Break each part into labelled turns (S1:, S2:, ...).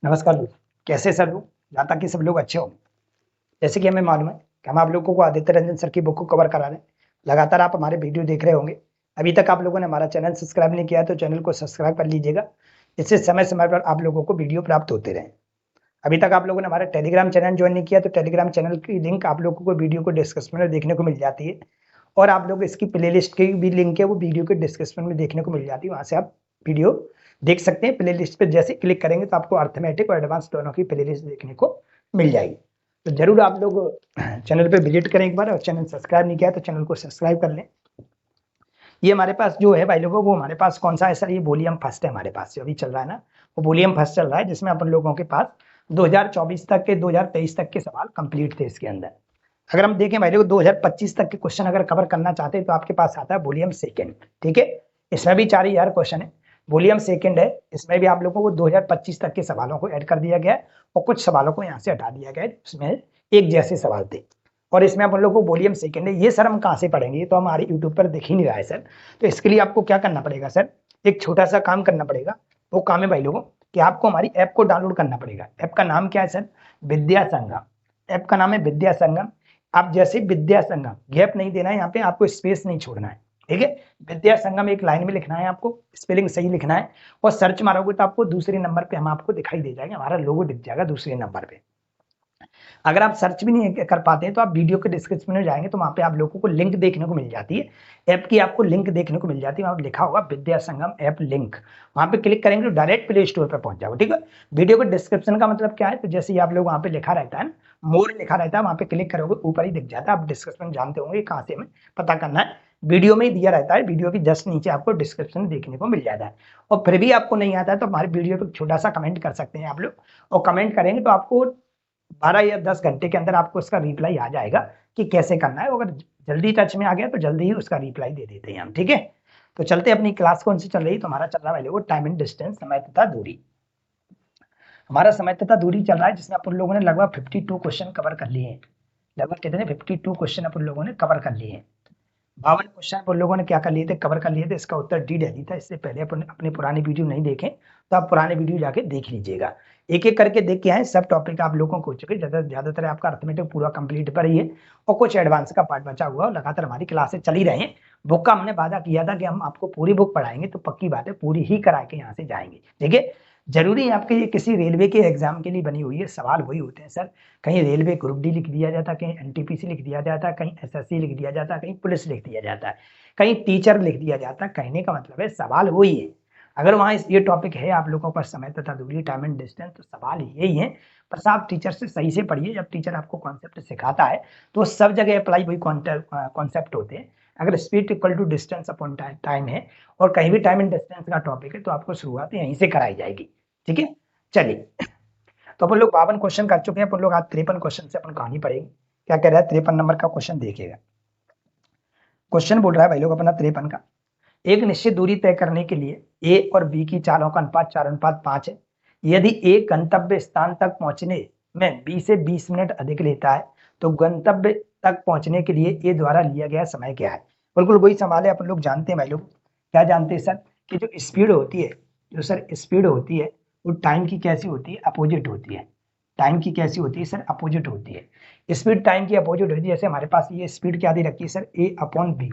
S1: नमस्कार लोग। कैसे सर लोग? जहाँ तक कि सब लोग अच्छे हो। जैसे कि हमें मालूम है कि हम आप लोगों को आदित्य रंजन सर की बुक को कवर करा रहे हैं। लगातार आप हमारे वीडियो देख रहे होंगे। अभी तक आप लोगों ने हमारा चैनल सब्सक्राइब नहीं किया है तो चैनल को सब्सक्राइब कर लीजिएगा। इससे समय समय पर आप लोगों को वीडियो प्राप्त होते रहे। अभी तक आप लोगों ने हमारा टेलीग्राम चैनल ज्वाइन नहीं किया तो टेलीग्राम चैनल की लिंक आप लोगों को वीडियो को डिस्क्रिप्शन में देखने को मिल जाती है। और आप लोग इसकी प्लेलिस्ट की भी लिंक है, वो वीडियो के डिस्क्रिप्शन में देखने को मिल जाती है। वहां से आप वीडियो देख सकते हैं। प्लेलिस्ट पे जैसे क्लिक करेंगे तो आपको अर्थमेटिक और एडवांस दोनों की प्लेलिस्ट देखने को मिल जाएगी। तो जरूर आप लोग चैनल पे विजिट करें एक बार, और चैनल सब्सक्राइब नहीं किया तो चैनल को सब्सक्राइब कर लें। ये हमारे पास जो है भाई लोगों, वो हमारे पास कौन सा है सर? ये वॉल्यूम फर्स्ट है हमारे पास जो अभी चल रहा है ना, वो वॉल्यूम फर्स्ट चल रहा है, जिसमें अपन लोगों के पास 2024 तक के 2023 तक के सवाल कंप्लीट थे इसके अंदर। अगर हम देखें भाई लोग 2025 तक के क्वेश्चन अगर कवर करना चाहते हैं तो आपके पास आता है वॉल्यूम सेकंड। ठीक है, इसमें भी 4000 क्वेश्चन है। वॉल्यूम सेकंड है, इसमें भी आप लोगों को 2025 तक के सवालों को ऐड कर दिया गया है और कुछ सवालों को यहाँ से हटा दिया गया है, उसमें एक जैसे सवाल थे। और इसमें अपन लोग को वॉल्यूम सेकंड है। ये सर हम कहाँ से पढ़ेंगे? ये तो हमारे यूट्यूब पर दिख ही नहीं रहा है सर। तो इसके लिए आपको क्या करना पड़ेगा सर? एक छोटा सा काम करना पड़ेगा। वो काम है भाई लोगों कि आपको हमारी ऐप को डाउनलोड करना पड़ेगा। ऐप का नाम क्या है सर? विद्या संगम। ऐप का नाम है विद्या संगम। आप जैसे विद्या संगम, गैप नहीं देना है यहाँ पे, आपको स्पेस नहीं छोड़ना है। ठीक है, विद्या संगम एक लाइन में लिखना है, आपको स्पेलिंग सही लिखना है। और सर्च मारोगे तो आपको दूसरे नंबर पे हम आपको दिखाई दे जाएगा, हमारा लोगो दिख जाएगा दूसरे नंबर पे। अगर आप सर्च भी नहीं कर पाते हैं तो आप वीडियो के डिस्क्रिप्शन में जाएंगे तो वहां पे आप लोगों को लिंक देखने को मिल जाती है। ऐप की आपको लिंक देखने को मिल जाती है, वहां पे लिखा होगा विद्या संगम ऐप लिंक। वहां पे क्लिक करेंगे तो डायरेक्ट प्ले स्टोर पर पहुंच जाओगे। ठीक है, वीडियो के डिस्क्रिप्शन का मतलब क्या है? तो जैसे ही आप लोग वहां पे लिखा रहता है, मोर लिखा रहता है, वहां पे क्लिक करोगे ऊपर ही दिख जाता है। आप डिस्क्रिप्शन जानते होंगे कहाँ से हमें पता करना है। वीडियो में ही दिया रहता है, वीडियो की जस्ट नीचे आपको डिस्क्रिप्शन देखने को मिल जाता है। और फिर भी आपको नहीं आता है तो हमारे वीडियो पे छोटा सा कमेंट कर सकते हैं आप लोग। और कमेंट करेंगे तो आपको 12 या 10 घंटे के अंदर आपको उसका रिप्लाई आ जाएगा कि कैसे करना है। अगर जल्दी टच में आ गया तो जल्दी ही उसका रिप्लाई दे देते हैं हम। ठीक है, तो चलते अपनी क्लास कौन सी चल रही है? तो हमारा चल रहा है टाइम एंड डिस्टेंस, समय तथा दूरी। हमारा समय तथा दूरी चल रहा है, जिसमें अपन लोगों ने लगभग 52 क्वेश्चन कवर कर लिए हैं। लगभग कितने? 52 क्वेश्चन अपन लोगों ने कवर कर लिए हैं। 52 क्वेश्चन अपन लोगों ने क्या कर लिए थे? कवर कर लिए थे। इसका उत्तर डी दिल्ली था। इससे पहले अपन अपने पुराने वीडियो नहीं देखें तो आप पुराने वीडियो जाके देख लीजिएगा। एक एक करके देख के आए, सब टॉपिक आप लोगों को हो चुके। ज्यादातर आपका अर्थमेटिक पूरा कंप्लीट पर ही है और कुछ एडवांस का पार्ट बचा हुआ। लगातार हमारी क्लासेस चल ही रहे हैं। बुक का हमने वादा किया था कि हम आपको पूरी बुक पढ़ाएंगे, तो पक्की बात है पूरी ही करा के यहाँ से जाएंगे। ठीक है, जरूरी है आपके ये किसी रेलवे के एग्जाम के लिए बनी हुई है। सवाल वही होते हैं सर, कहीं रेलवे ग्रुप डी लिख दिया जाता है, कहीं एनटीपीसी लिख दिया जाता है, कहीं एसएससी लिख दिया जाता है, कहीं पुलिस लिख दिया जाता है, कहीं टीचर लिख दिया जाता है। कहने का मतलब है सवाल वही है। अगर वहां ये टॉपिक है आप लोगों का समय तथा दूरी, टाइम एंड डिस्टेंस, तो सवाल यही है। बस आप टीचर से सही से पढ़िए। जब टीचर आपको कॉन्सेप्ट सिखाता है तो सब जगह अप्लाई वही कॉन्सेप्ट होते हैं। अगर speed equal to distance upon time है और कहीं भी टाइम एंड डिस्टेंस का टॉपिक है तो आपको शुरुआत यहीं से कराई जाएगी। ठीक है, चलिए। तो अपन लोग 52 क्वेश्चन कर चुके हैं। अपन लोग आज 53 क्वेश्चन से अपन कहानी पढ़ेंगे। क्या कह रहा है? 53 नंबर का क्वेश्चन देखिएगा। क्वेश्चन बोल रहा है भाई लोग अपना 53 का, एक निश्चित दूरी तय करने के लिए ए और बी की चालों का अनुपात 4:5 है। यदि ए गंतव्य स्थान तक पहुंचने में बी से 20 मिनट अधिक लेता है तो गंतव्य तक पहुंचने के लिए ए द्वारा लिया गया समय क्या है? बिल्कुल वही सवाल है। अपन लोग जानते हैं भाई लोग, क्या जानते हैं सर? कि जो स्पीड होती है, जो सर स्पीड होती है, वो टाइम की कैसी होती है? अपोजिट होती है। टाइम की कैसी होती है सर? अपोजिट होती है। स्पीड टाइम की अपोजिट होती है। जैसे हमारे पास ये स्पीड क्या दे रखी है सर? ए अपॉन बी।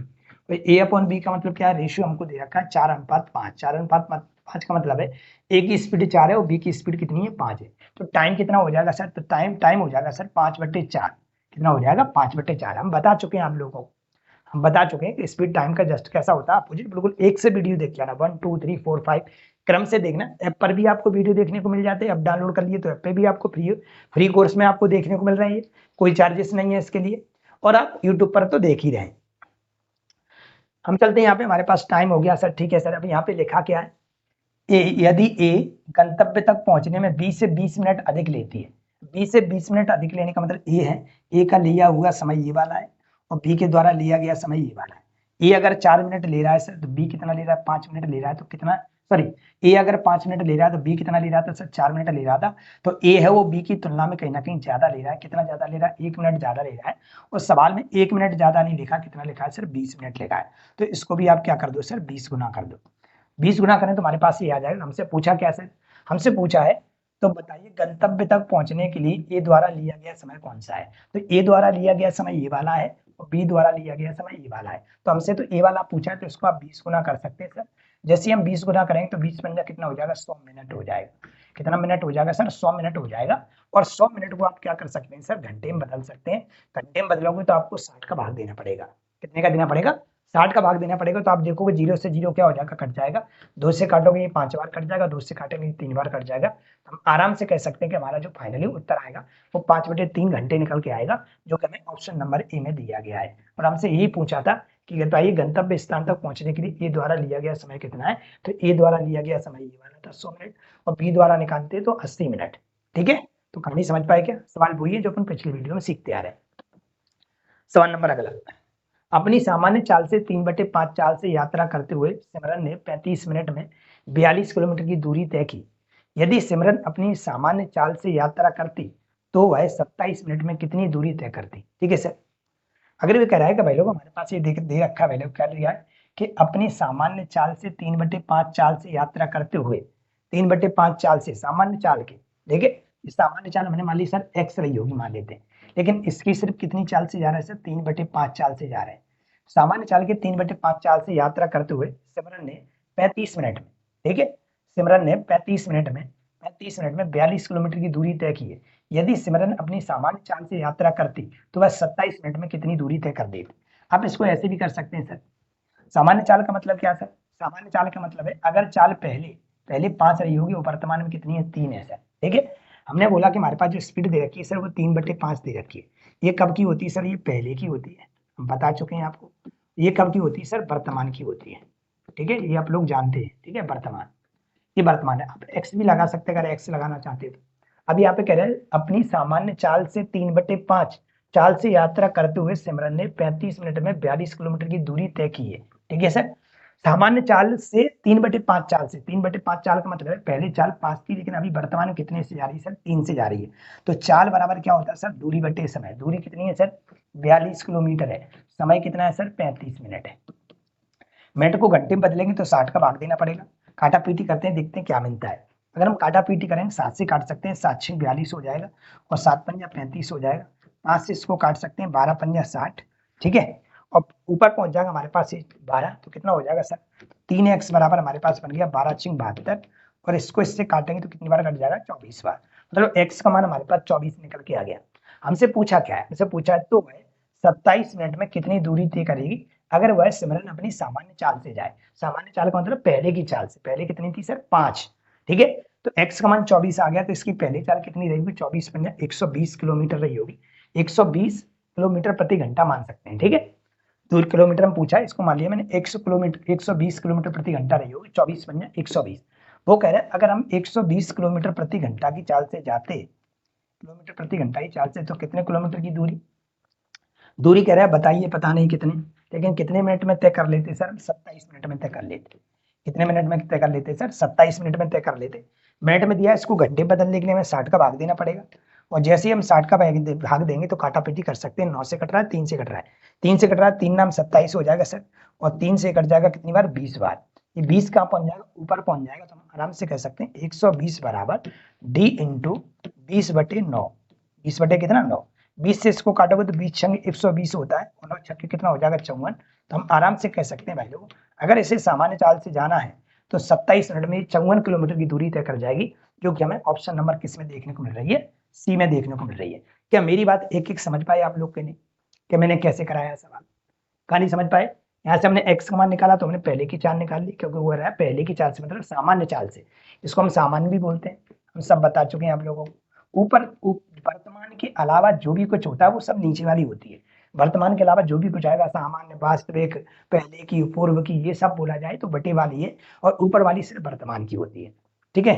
S1: ए अपॉन बी का मतलब क्या है? रेशियो हमको दे रखा है 4:5। 4:5 का मतलब है ए की स्पीड 4 है और बी की स्पीड कितनी है? 5 है। तो टाइम कितना हो जाएगा सर? तो टाइम हो जाएगा सर 5/4। कितना हो जाएगा? 5/4। हम बता चुके हैं आप लोगों को, हम बता चुके हैं कि स्पीड टाइम का जस्ट कैसा होता है? अपोजिट। बिल्कुल एक से वीडियो देख के आना, 1 2 3 4 5 क्रम से देखना। ऐप पर भी आपको वीडियो देखने को मिल जाते हैं। ऐप डाउनलोड कर लिए तो ऐप पे भी आपको फ्री कोर्स में आपको देखने को मिल रहे हैं। कोई चार्जेस नहीं है इसके लिए, और आप यूट्यूब पर तो देख ही रहे हैं। हम चलते हैं यहाँ पे। हमारे पास टाइम हो गया सर। ठीक है सर, अब यहाँ पे लिखा क्या है? यदि ए गंतव्य तक पहुंचने में 20 से 20 मिनट अधिक लेती है। 20 से 20 मिनट अधिक लेने का मतलब ए है, ए का लिया हुआ समय ये वाला है और बी के द्वारा लिया गया समय ये वाला है। ए अगर 4 मिनट ले रहा है सर तो बी कितना ले रहा है? 5 मिनट ले रहा है। तो कितना, सॉरी, ए अगर 5 मिनट ले रहा है तो बी कितना ले रहा था सर? 4 मिनट ले रहा था। तो ए है वो बी की तुलना में कहीं ना कहीं ज्यादा ले रहा है। कितना ज्यादा ले रहा है? 1 मिनट ज्यादा ले रहा है। और सवाल में 1 मिनट ज्यादा नहीं लिखा, कितना लिखा है सर? 20 मिनट लिखा है। तो इसको भी आप क्या कर दो सर? 20 गुना कर दो। 20 गुना करें तो हमारे पास ये आ जाएगा। हमसे पूछा क्या सर? हमसे पूछा है तो बताइए गंतव्य तक पहुंचने के लिए ए द्वारा लिया गया समय कौन सा है? तो ए द्वारा लिया गया समय ये वाला है और बी द्वारा लिया गया समय ये वाला है। तो हमसे तो ए वाला पूछा है तो इसको आप 20 गुना कर सकते हैं सर। जैसे हम 20 गुना करेंगे तो 20 पंजा कितना हो जाएगा? 100 मिनट हो जाएगा। कितना मिनट हो जाएगा सर? 100 मिनट हो जाएगा। और 100 मिनट को आप क्या कर सकते हैं सर? घंटे में बदल सकते हैं। घंटे में बदलोगे तो आपको 60 का भाग देना पड़ेगा। कितने का देना पड़ेगा? 60 का भाग देना पड़ेगा। तो आप देखोगे 0 से 0 क्या हो जाएगा? कट जाएगा। 2 से काटोगे ये 5 बार कट जाएगा, 2 से काटेंगे ये 3 बार कट जाएगा। हम आराम से कह सकते हैं कि हमारा जो फाइनली उत्तर आएगा वो 5/3 घंटे निकल के आएगा, जो कि हमें ऑप्शन नंबर ए में दिया गया है। और हमसे यही पूछा था कि बताइए गंतव्य स्थान तक पहुंचने के लिए ए द्वारा लिया गया समय कितना है? तो ए द्वारा लिया गया समय ये वाला था 100 मिनट और बी द्वारा निकालते तो 80 मिनट। ठीक है, तो कहानी समझ पाए क्या? सवाल वही है जो अपन पिछली वीडियो में सीखते आ रहे हैं। सवाल नंबर अगला, अपनी सामान्य चाल से 3/5 चाल से यात्रा करते हुए सिमरन ने 35 मिनट में 42 किलोमीटर की दूरी तय की। यदि सिमरन अपनी सामान्य चाल से यात्रा करती तो वह 27 मिनट में कितनी दूरी तय करती? ठीक है सर। अगर ये कह रहा है कि भाई लोग हमारे पास ये दे रखा है, भाई लोग कर लिया है कि अपनी सामान्य चाल से 3/5 चाल से यात्रा करते हुए 3/5 चाल से सामान्य चाल के, देखिए सामान्य चाल हमने मान ली सर एक्स रही होगी मान लेते हैं, लेकिन इसकी सिर्फ कितनी चाल से जा रहा है सर? 3/5 चाल से जा रहे हैं। सामान्य चाल के 3/5 चाल से यात्रा करते हुए सिमरन ने 35 मिनट में, ठीक है, सिमरन ने 35 मिनट में 42 किलोमीटर की दूरी तय की है। यदि सिमरन अपनी सामान्य चाल से यात्रा करती तो वह 27 मिनट में कितनी दूरी तय कर देती? आप इसको ऐसे भी कर सकते हैं सर। सामान्य चाल का मतलब क्या सर? सामान्य चाल का मतलब है अगर चाल पहले पहले 5 रही होगी, वर्तमान में कितनी है? 3 है सर। ठीक है, हमने बोला कि हमारे पास जो स्पीड दे रखी है सर वो 3/5 दे रखी है। ये कब की होती है सर? ये पहले की होती है, हम बता चुके हैं आपको। ये कब की होती है सर? वर्तमान की होती है। ठीक है, ये आप लोग जानते हैं। ठीक है, वर्तमान, ये वर्तमान है। आप एक्स भी लगा सकते हैं अगर एक्स लगाना चाहते हैं तो। अभी यहाँ पे कह रहे हैं अपनी सामान्य चाल से 3/5 चाल से यात्रा करते हुए सिमरन ने 35 मिनट में 42 किलोमीटर की दूरी तय की है। ठीक है सर, सामान्य चाल से 3/5 चाल से, 3/5 चाल का मतलब है पहले चाल 5 थी लेकिन अभी वर्तमान में कितने से जा रही है सर? 3 से जा रही है। तो चाल बराबर क्या होता है सर? दूरी बटे समय। दूरी कितनी है सर? 42 किलोमीटर है। समय कितना है सर? 35 मिनट है। मिनट को घंटे में बदलेंगे तो 60 का भाग देना पड़ेगा। काटा पीटी करते हैं, देखते हैं क्या मिलता है। अगर हम काटा पीटी करेंगे 7 से काट सकते हैं, 7 6 42 हो जाएगा और 7 पंजा 35 हो जाएगा। 5 से इसको काट सकते हैं, 12 पंजा 60। ठीक है, और ऊपर पहुंच जाएगा हमारे पास 12, तो कितना हो जाएगा सर? 3x बराबर हमारे पास बन गया 12 6 72 और इसको इससे काटेंगे तो कितनी बार कट जाएगा? 24 बार। मतलब x का मान हमारे पास 24 निकल के आ गया। हमसे पूछा क्या है? हमसे पूछा है तो वह 27 मिनट में कितनी दूरी तय करेगी अगर वह सिमरन अपनी सामान्य चाल से जाए। सामान्य चाल का मतलब पहले की चाल से। पहले कितनी थी सर? 5। ठीक है, तो x का मान 24 आ गया तो इसकी पहली चाल कितनी रहेगी? 24 पंजा 120 किलोमीटर रही होगी। 120 किलोमीटर प्रति घंटा मान सकते हैं। ठीक है, दूर किलोमीटर में पूछा है, इसको मान लिया मैंने 100 किलोमीटर 120 किलोमीटर प्रति घंटा रही होगी। 24 पंजा 120। वो कह रहे हैं अगर हम 120 किलोमीटर प्रति घंटा की चाल से जाते, किलोमीटर प्रति घंटा की चाल से, तो कितने किलोमीटर की दूरी दूरी कह रहा है बताइए? पता नहीं कितने, लेकिन कितने मिनट में तय कर लेते सर? 27 मिनट में तय कर लेते। कितने मिनट में तय कर लेते सर? 27 मिनट में तय कर लेते। मिनट में दिया, इसको घंटे बदलने के लिए हमें 60 का भाग देना पड़ेगा। और जैसे ही हम 60 का भाग देंगे तो काटापीटी कर सकते हैं। 9 से कट रहा है, 3 से कट रहा है, 3 से कट रहा है, 3 नाम 27 हो जाएगा सर। और 3 से कट जाएगा कितनी बार? 20 बार। ये 20 कहाँ पहुंच जाएगा? ऊपर पहुंच जाएगा। तो हम आराम से कह सकते हैं 120 बराबर डी इंटू 20/9। 20 बटे कितना? 9। 20 से इसको काटोगे तो 20 छंग 120 होता है और 9 छक्के कितना हो जाएगा? 54। तो हम आराम से कह सकते हैं भाई लोग अगर इसे सामान्य चाल से जाना है तो 27 मिनट में 54 किलोमीटर की दूरी तय कर जाएगी, जो कि हमें ऑप्शन नंबर किस में देखने को मिल रही है? सी में देखने को मिल रही है। क्या मेरी बात एक एक समझ पाए आप लोग के नहीं कि मैंने कैसे कराया सवाल? कहानी समझ पाए? यहाँ से हमने x का मान निकाला तो हमने पहले की चाल निकाल ली, क्योंकि वो रहा है पहले की चाल से मतलब सामान्य चाल से। इसको हम सामान्य भी बोलते हैं, हम सब बता चुके हैं आप लोगों को। ऊपर वर्तमान के अलावा जो भी कुछ होता है वो सब नीचे वाली होती है। वर्तमान के अलावा जो भी कुछ आएगा सामान्य, वास्तविक, पहले की, पूर्व की, ये सब बोला जाए तो बटे वाली है और ऊपर वाली सिर्फ वर्तमान की होती है। ठीक है,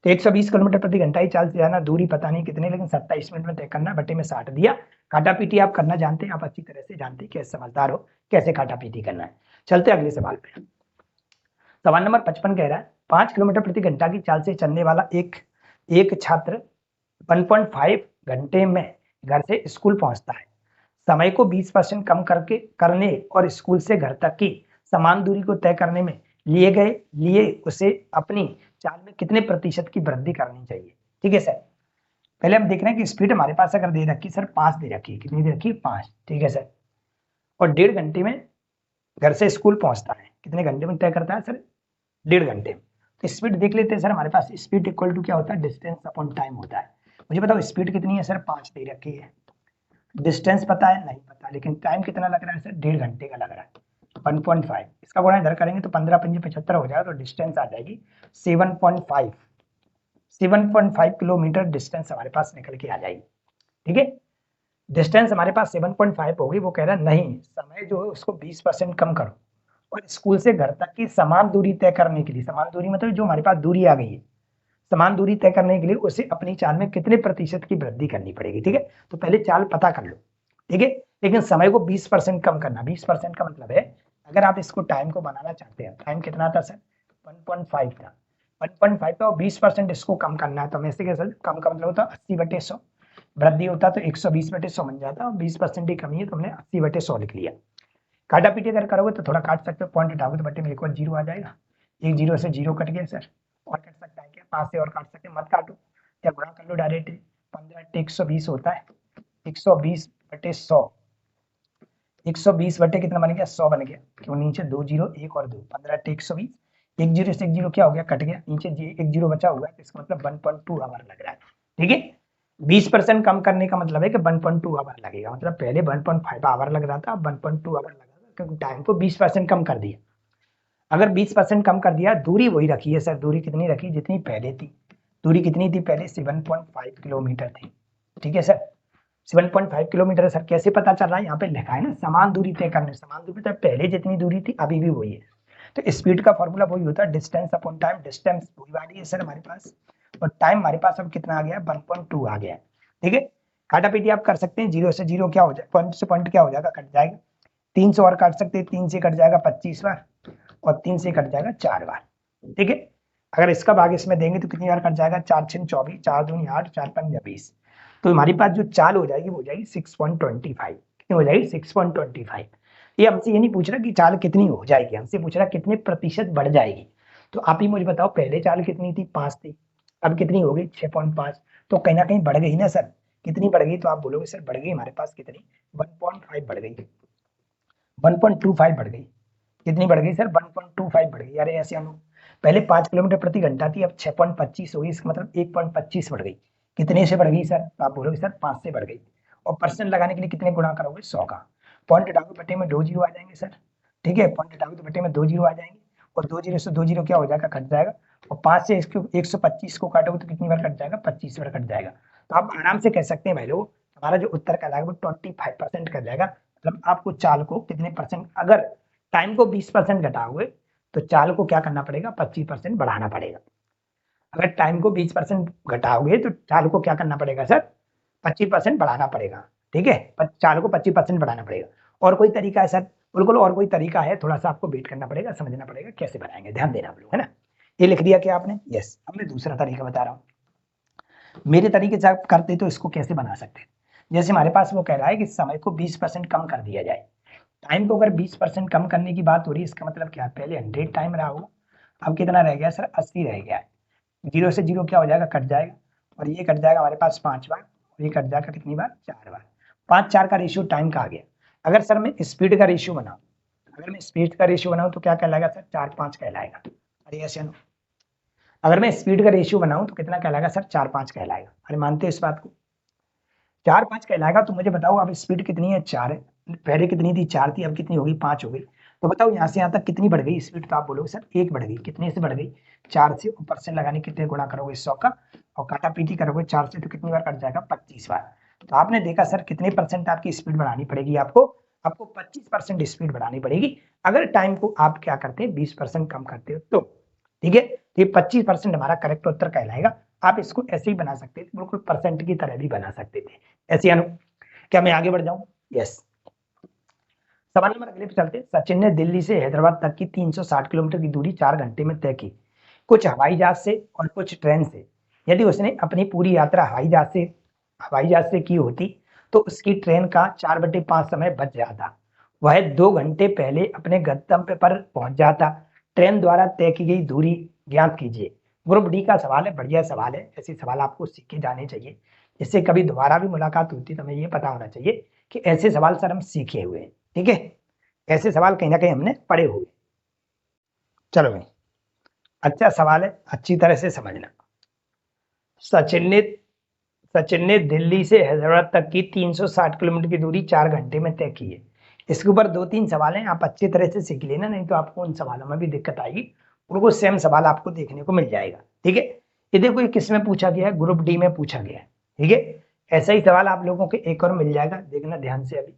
S1: तो 120 किलोमीटर प्रति घंटा ही चाल से जाना, दूरी पता नहीं कितनी, लेकिन 27 मिनट में तय करना, बटे में 60 दिया। काटा पीटी आप करना जानते हैं, आप अच्छी तरह से जानते हैं, कैसे समझदार हो कैसे काटा पीटी करना है। चलते अगले सवाल पे। सवाल नंबर 55 कह रहा है 5 किलोमीटर प्रति घंटा की चाल से चलने वाला एक छात्र 1.5 घंटे में घर से स्कूल पहुंचता है। समय को 20% कम करने और स्कूल से घर तक की समान दूरी को तय करने में लिए उसे अपनी चाल में कितने प्रतिशत की वृद्धि करनी चाहिए? ठीक है सर। पहले हम देख रहे हैं कि स्पीड हमारे पास अगर दे रखी सर 5 दे रखी है, कितनी दे रखी है 5, ठीक है सर। और 1.5 घंटे में घर से स्कूल पहुंचता है, कितने घंटे में तय करता है सर 1.5 घंटे में। तो स्पीड देख लेते हैं सर, हमारे पास स्पीड इक्वल टू क्या होता है डिस्टेंस अपॉन टाइम होता है। मुझे बताओ स्पीड कितनी है सर 5 दे रखी है, डिस्टेंस पता है नहीं पता, लेकिन टाइम कितना लग रहा है सर 1.5 घंटे का लग रहा है 1.5। इसका गुणा इधर करेंगे तो 15 पंजे 75 हो जाएगा, तो डिस्टेंस आ जाएगी 7.5 7.5 किलोमीटर डिस्टेंस हमारे पास निकल के आ जाएगी। ठीक है, डिस्टेंस हमारे पास 7.5 होगी। वो कह रहा है नहीं, समय जो है उसको 20% कम करो और स्कूल से घर तक की समान दूरी तय करने के लिए, समान दूरी मतलब जो हमारे पास दूरी आ गई है, समान दूरी तय करने के लिए उसे अपनी चाल में कितने प्रतिशत की वृद्धि करनी पड़ेगी। ठीक है, तो पहले चाल पता कर लो। ठीक है, लेकिन समय को 20% कम करना, 20% का मतलब है अगर आप इसको टाइम को बनाना चाहते हैं, टाइम कितना था सर 1.5 था, 1.5 था और 20% इसको कम करना है, तो मैं कैसे कम का मतलब होता 80/100, वृद्धि होता तो 120/100 बन जाता, और 20% ही कमी है तो हमने 80/100 लिख लिया। काटा पीटी अगर करोगे तो थोड़ा काट सकते हो, पॉइंट हटाओगे तो बट्टे में एक और जीरो आ जाएगा, एक जीरो से जीरो कट गया सर, और कट सकता है क्या 5 से और काट सकते हैं, मत काटो या गुणा कर लो डायरेक्ट। 15/120 होता है 120/100, 120 बटे कितना बन गया 100 बन गया, क्यों नीचे 2 जीरो 1 और 2, 15/120, एक जीरो से एक जीरो क्या हो गया कट गया, नीचे एक जीरो बचा हुआ है, तो इसका मतलब 1.2 आवर लग रहा है। ठीक है, 20% कम करने का मतलब है कि 1.2 आवर लगेगा, मतलब पहले 1.5 आवर लग रहा था, अब 1.2 आवर लग रहा था, क्योंकि टाइम को 20% कम कर दिया। अगर 20% कम कर दिया, दूरी वही रखी है सर, दूरी कितनी रखी जितनी पहले थी, दूरी कितनी थी पहले 7.5 किलोमीटर थी। ठीक है सर, 7.5 किलोमीटर सर, कैसे पता चल रहा है, यहाँ पे लिखा है ना समान दूरी तय करने, समान दूरी तय पहले जितनी दूरी थी अभी भी वही है, तो स्पीड का फॉर्मूला वही होता है डिस्टेंस अपॉन टाइम। डिस्टेंस पूरी वाली है सर हमारे पास, और टाइम हमारे पास अब कितना आ गया 1.2 आ गया। ठीक है, काटा पीटी आप कर सकते हैं, जीरो से जीरो क्या हो जाए, पॉइंट से पॉइंट क्या हो जाएगा कट जाएगा, 3 से और काट सकते हैं, 3 से कट जाएगा 25 बार और 3 से कट जाएगा 4 बार। ठीक है, अगर इसका भाग इसमें देंगे तो कितनी बार कट जाएगा, 4 6 24, 4 दूनी 8, 4 5 20, तो हमारे पास जो चाल हो जाएगी वो हो जाएगी 6.25, कितनी हो जाएगी 6.25। ये हमसे ये नहीं पूछ रहा कि चाल कितनी हो जाएगी, हमसे पूछ रहा कितने प्रतिशत बढ़ जाएगी। तो आप ही मुझे बताओ पहले चाल कितनी थी 5 थी, अब कितनी हो गई 6.5, तो कहीं ना कहीं बढ़ गई ना सर, कितनी बढ़ गई, तो आप बोलोगे सर बढ़ गई हमारे पास कितनी 1.5 बढ़ गई, 1.25 बढ़ गई, कितनी बढ़ गई सर 1.25 बढ़ गई। यार ऐसे हम पहले 5 किलोमीटर प्रति घंटा थी, अब 6.25 हो गई, इसका मतलब 1.25 बढ़ गई, कितने से बढ़ गई सर, तो आप बोलोगे सर 5 से बढ़ गई, और परसेंट लगाने के लिए कितने गुणा करोगे 100 का, पॉइंट हटाओगे बटे में 2 जीरो आ जाएंगे सर। ठीक है, पॉइंट हटाओगे तो बटे में 2 जीरो आ जाएंगे, और 2 जीरो से 2 जीरो क्या हो जाएगा कट जाएगा, और 5 से इसको 125 को काटोगे तो कितनी बार कट जाएगा 25 बार कट जाएगा। तो आप आराम से कह सकते हैं भाई लोग हमारा जो उत्तर कहलाएगा वो 25% कर जाएगा, मतलब आपको चाल को कितने परसेंट, अगर टाइम को 20% घटाओगे तो चाल को क्या करना पड़ेगा 25% बढ़ाना पड़ेगा। अगर टाइम को 20% घटाओगे तो चाल को क्या करना पड़ेगा सर 25% बढ़ाना पड़ेगा। ठीक है, चाल को 25% बढ़ाना पड़ेगा। और कोई तरीका है सर, बिल्कुल और कोई तरीका है, थोड़ा सा आपको वेट करना पड़ेगा, समझना पड़ेगा कैसे बनाएंगे, ध्यान देना आप लोग, है ना। ये लिख दिया क्या आपने, यस। अब मैं दूसरा तरीका बता रहा हूँ, मेरे तरीके से आप करते तो इसको कैसे बना सकते हैं। जैसे हमारे पास वो कह रहा है कि समय को 20% कम कर दिया जाए, टाइम को अगर 20% कम करने की बात हो रही है, इसका मतलब क्या है, पहले 100 टाइम रहा होगा, अब कितना रह गया सर 80 रह गया है, जीरो से जीरो क्या हो जाएगा कट जाएगा, और ये कट जाएगा हमारे पास 5 बार, और ये कट जाएगा कितनी बार 4 बार, 5 4 का रेशियो टाइम का आ गया। अगर सर मैं स्पीड का रेशियो बनाऊं, अगर मैं स्पीड का रेशियो बनाऊं तो क्या कहलाएगा सर 4 5 कहलाएगा। अरे ऐसे अगर मैं स्पीड का रेशियो बनाऊं तो कितना कहलाएगा सर 4 5 कहलाएगा। अरे मानते हो इस बात को, 4 5 कहलाएगा। तो मुझे बताओ अब स्पीड कितनी है 4 है, पहले कितनी थी 4 थी, अब कितनी होगी 5 हो गई, तो बताओ यहाँ से यहाँ तक कितनी बढ़ गई स्पीड, तो आप बोलोगे सर 1 बढ़ गई, कितने से बढ़ गई 4 से, ऊपर से लगाने कितने गुणा करोगे 100 का, और काटा पीटी करोगे 4 से तो कितनी बार कट जाएगा 25 बार। तो आपने देखा सर कितने परसेंट आपकी स्पीड बढ़ानी पड़ेगी, आपको आपको 25% स्पीड बढ़ानी पड़ेगी अगर टाइम को आप क्या करते हैं 20% कम करते हो तो। ठीक है, ये 25% हमारा करेक्ट उत्तर कहलाएगा। आप इसको ऐसे ही बना सकते थे, बिल्कुल परसेंट की तरह भी बना सकते थे ऐसे। अनु क्या मैं आगे बढ़ जाऊं, यस। सवाल नंबर अगले पे चलते। सचिन ने दिल्ली से हैदराबाद तक की 360 किलोमीटर की दूरी 4 घंटे में तय की, कुछ हवाई जहाज से और कुछ ट्रेन से। यदि उसने अपनी पूरी यात्रा हवाई जहाज से की होती तो उसकी ट्रेन का 4/5 समय बच जाता, वह 2 घंटे पहले अपने गंतव्य पर पहुंच जाता। ट्रेन द्वारा तय की गई दूरी ज्ञात कीजिए। ग्रुप डी का सवाल है, बढ़िया सवाल है, ऐसे सवाल आपको सीख के जाने चाहिए, जिससे कभी दोबारा भी मुलाकात होती है तो हमें ये पता होना चाहिए कि ऐसे सवाल सर हम सीखे हुए हैं। ठीक है, ऐसे सवाल कहीं ना कहीं हमने पढ़े हुए। चलो भाई, अच्छा सवाल है, अच्छी तरह से समझना। सचिन ने सचिन ने दिल्ली से हैदराबाद तक की 360 किलोमीटर की दूरी 4 घंटे में तय की है। इसके ऊपर 2-3 सवाल हैं, आप अच्छी तरह से सीख लेना, नहीं तो आपको उन सवालों में भी दिक्कत आएगी, उनको सेम सवाल आपको देखने को मिल जाएगा। ठीक है, ये देखो ये किस में पूछा गया है, ग्रुप डी में पूछा गया है। ठीक है, ऐसा ही सवाल आप लोगों के एक और मिल जाएगा, देखना ध्यान से। अभी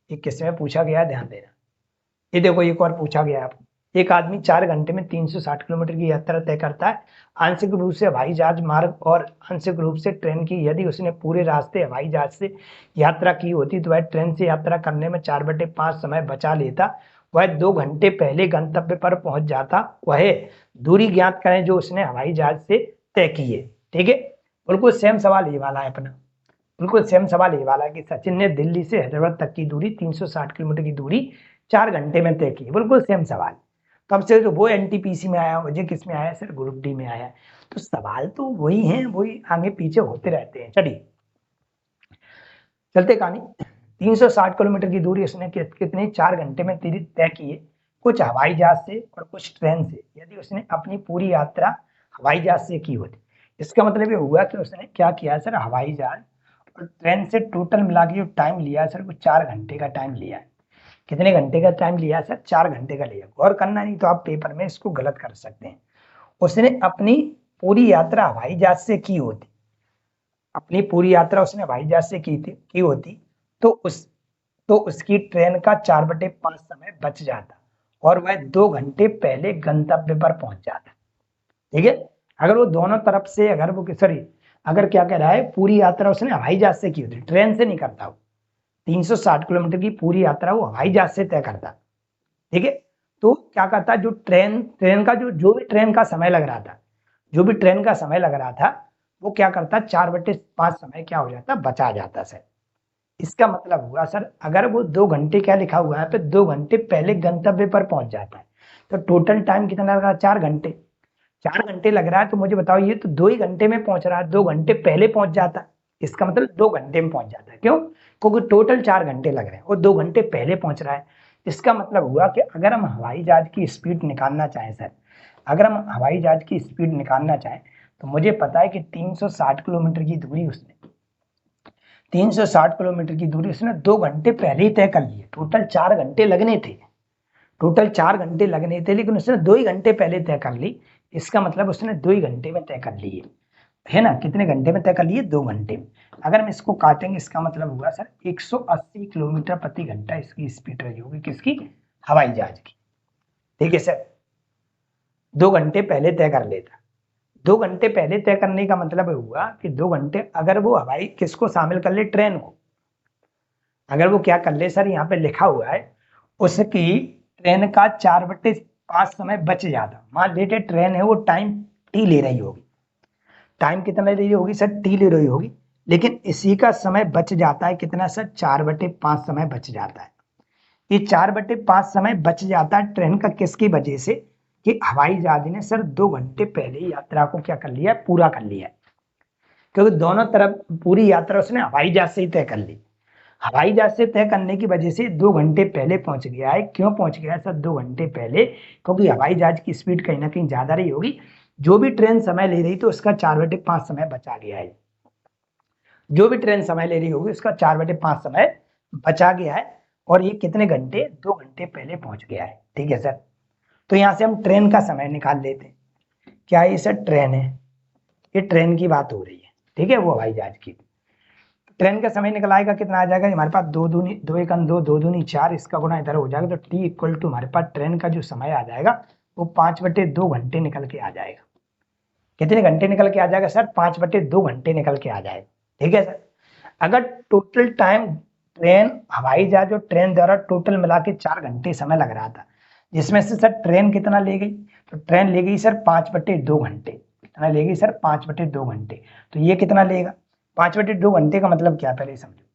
S1: ये किस में पूछा गया है, ध्यान देना। ये देखो एक और पूछा गया है आपको, एक आदमी 4 घंटे में 360 किलोमीटर की यात्रा तय करता है, आंशिक रूप से हवाई जहाज मार्ग और आंशिक रूप से ट्रेन की। यदि उसने पूरे रास्ते हवाई जहाज से यात्रा की होती तो वह ट्रेन से यात्रा करने में 4/5 समय बचा लेता, वह 2 घंटे पहले गंतव्य पर पहुंच जाता। वह दूरी ज्ञात करें जो उसने हवाई जहाज से तय की है। ठीक है, बिल्कुल सेम सवाल ये वाला है अपना, बिल्कुल सेम सवाल ये वाला है कि सचिन ने दिल्ली से हैदराबाद तक की दूरी 360 किलोमीटर की दूरी 4 घंटे में तय की, बिल्कुल सेम सवाल। तब से जो वो एनटीपीसी में आया, मुझे किस में आया सर, ग्रुप डी में आया। तो सवाल तो वही हैं, वही आगे पीछे होते रहते हैं। चलिए चलते कहानी। 360 किलोमीटर की दूरी उसने कितने 4 घंटे में तय की है, कुछ हवाई जहाज से और कुछ ट्रेन से। यदि उसने अपनी पूरी यात्रा हवाई जहाज से की होती, इसका मतलब ये हुआ कि उसने क्या किया सर, हवाई जहाज और ट्रेन से टोटल मिला के जो टाइम लिया सर, वो 4 घंटे का टाइम लिया है। कितने घंटे का टाइम लिया सर, 4 घंटे का लिया। गौर करना, नहीं तो आप पेपर में इसको गलत कर सकते हैं। उसने अपनी पूरी यात्रा हवाई जहाज से की होती, अपनी पूरी यात्रा उसने हवाई जहाज से की होती, तो उसकी ट्रेन का 4/5 समय बच जाता और वह 2 घंटे पहले गंतव्य पर पहुंच जाता। ठीक है, अगर वो दोनों तरफ से, अगर वो सॉरी, अगर क्या कह रहा है, पूरी यात्रा उसने हवाई जहाज से की होती, ट्रेन से नहीं करता वो। 360 किलोमीटर की पूरी यात्रा वो हवाई जहाज से तय करता। ठीक है, तो क्या करता, जो ट्रेन का जो भी ट्रेन का समय लग रहा था, जो भी ट्रेन का समय लग रहा था, वो क्या करता, 4/5 समय क्या हो जाता, बचा जाता सर। इसका मतलब हुआ सर, अगर वो 2 घंटे, क्या लिखा हुआ है पे, 2 घंटे पहले गंतव्य पर पहुंच जाता है, तो टोटल टाइम कितना लग रहा है, 4 घंटे। 4 घंटे लग रहा है, तो मुझे बताओ, ये तो 2 ही घंटे में पहुंच रहा है, 2 घंटे पहले पहुंच जाता, इसका मतलब 2 घंटे में पहुंच जाता है। क्यों, क्योंकि टोटल 4 घंटे लग रहे हैं और 2 घंटे पहले पहुंच रहा है। इसका मतलब हुआ कि अगर हम हवाई जहाज की स्पीड निकालना चाहें सर, अगर हम हवाई जहाज की स्पीड निकालना चाहें, तो मुझे पता है कि 360 किलोमीटर की दूरी उसने 360 किलोमीटर की दूरी उसने 2 घंटे पहले ही तय कर ली है। टोटल 4 घंटे लगने थे, टोटल 4 घंटे लगने थे, लेकिन उसने 2 ही घंटे पहले तय कर ली। इसका मतलब उसने 2 ही घंटे में तय कर ली है ना। कितने घंटे में तय कर लिए, 2 घंटे में। अगर हम इसको काटेंगे, इसका मतलब हुआ सर 180 किलोमीटर प्रति घंटा इसकी स्पीड रही होगी, किसकी, हवाई जहाज की। ठीक है सर, 2 घंटे पहले तय कर लेता। 2 घंटे पहले तय करने का मतलब हुआ कि 2 घंटे, अगर वो हवाई किसको शामिल कर ले, ट्रेन को, अगर वो क्या कर ले सर, यहाँ पे लिखा हुआ है उसकी ट्रेन का 4/5 समय बच जाता। मान लीजिए ट्रेन है, वो टाइम टी ले रही होगी, टाइम कितना ले रही होगी सर, टी ले रही होगी, लेकिन इसी का समय बच जाता है कितना सर, 4/5 समय बच जाता है। ये 4/5 समय बच जाता है ट्रेन का, किसकी वजह से, कि हवाई जहाज ने सर 2 घंटे पहले यात्रा को क्या कर लिया, पूरा कर लिया। क्योंकि दोनों तरफ पूरी यात्रा उसने हवाई जहाज से ही तय कर ली। हवाई जहाज से तय करने की वजह से 2 घंटे पहले पहुंच गया है। क्यों पहुंच गया है सर 2 घंटे पहले, क्योंकि हवाई जहाज की स्पीड कहीं ना कहीं ज्यादा रही होगी। जो भी ट्रेन समय ले रही तो उसका 4/5 समय बचा गया है। जो भी ट्रेन समय ले रही होगी उसका 4/5 समय बचा गया है, और ये कितने घंटे, 2 घंटे पहले पहुंच गया है। ठीक है सर, तो यहां से हम ट्रेन का समय निकाल लेते हैं। क्या ये सर ट्रेन है, ये ट्रेन की बात हो रही है। ठीक है, वो हवाई जहाज की। ट्रेन का समय निकल आएगा, कितना आ जाएगा हमारे पास, 2 दूनी 2 1 2, 2 दूनी 4, इसका गुना इधर हो जाएगा, तो टी इक्वल टू हमारे पास ट्रेन का जो समय आ जाएगा वो 5/2 घंटे निकल के आ जाएगा। कितने घंटे निकल के आ जाएगा सर, 5/2 घंटे निकल के आ जाएगा। ठीक है सर, अगर टोटल टाइम ट्रेन, हवाई जहाज और ट्रेन द्वारा टोटल मिला के 4 घंटे समय लग रहा था, जिसमें से सर ट्रेन कितना ले गई, तो ट्रेन ले गई सर 5/2 घंटे। कितना ले गई सर, 5/2 घंटे। तो ये कितना लेगा, 5/2 घंटे का मतलब क्या, पहले समझो।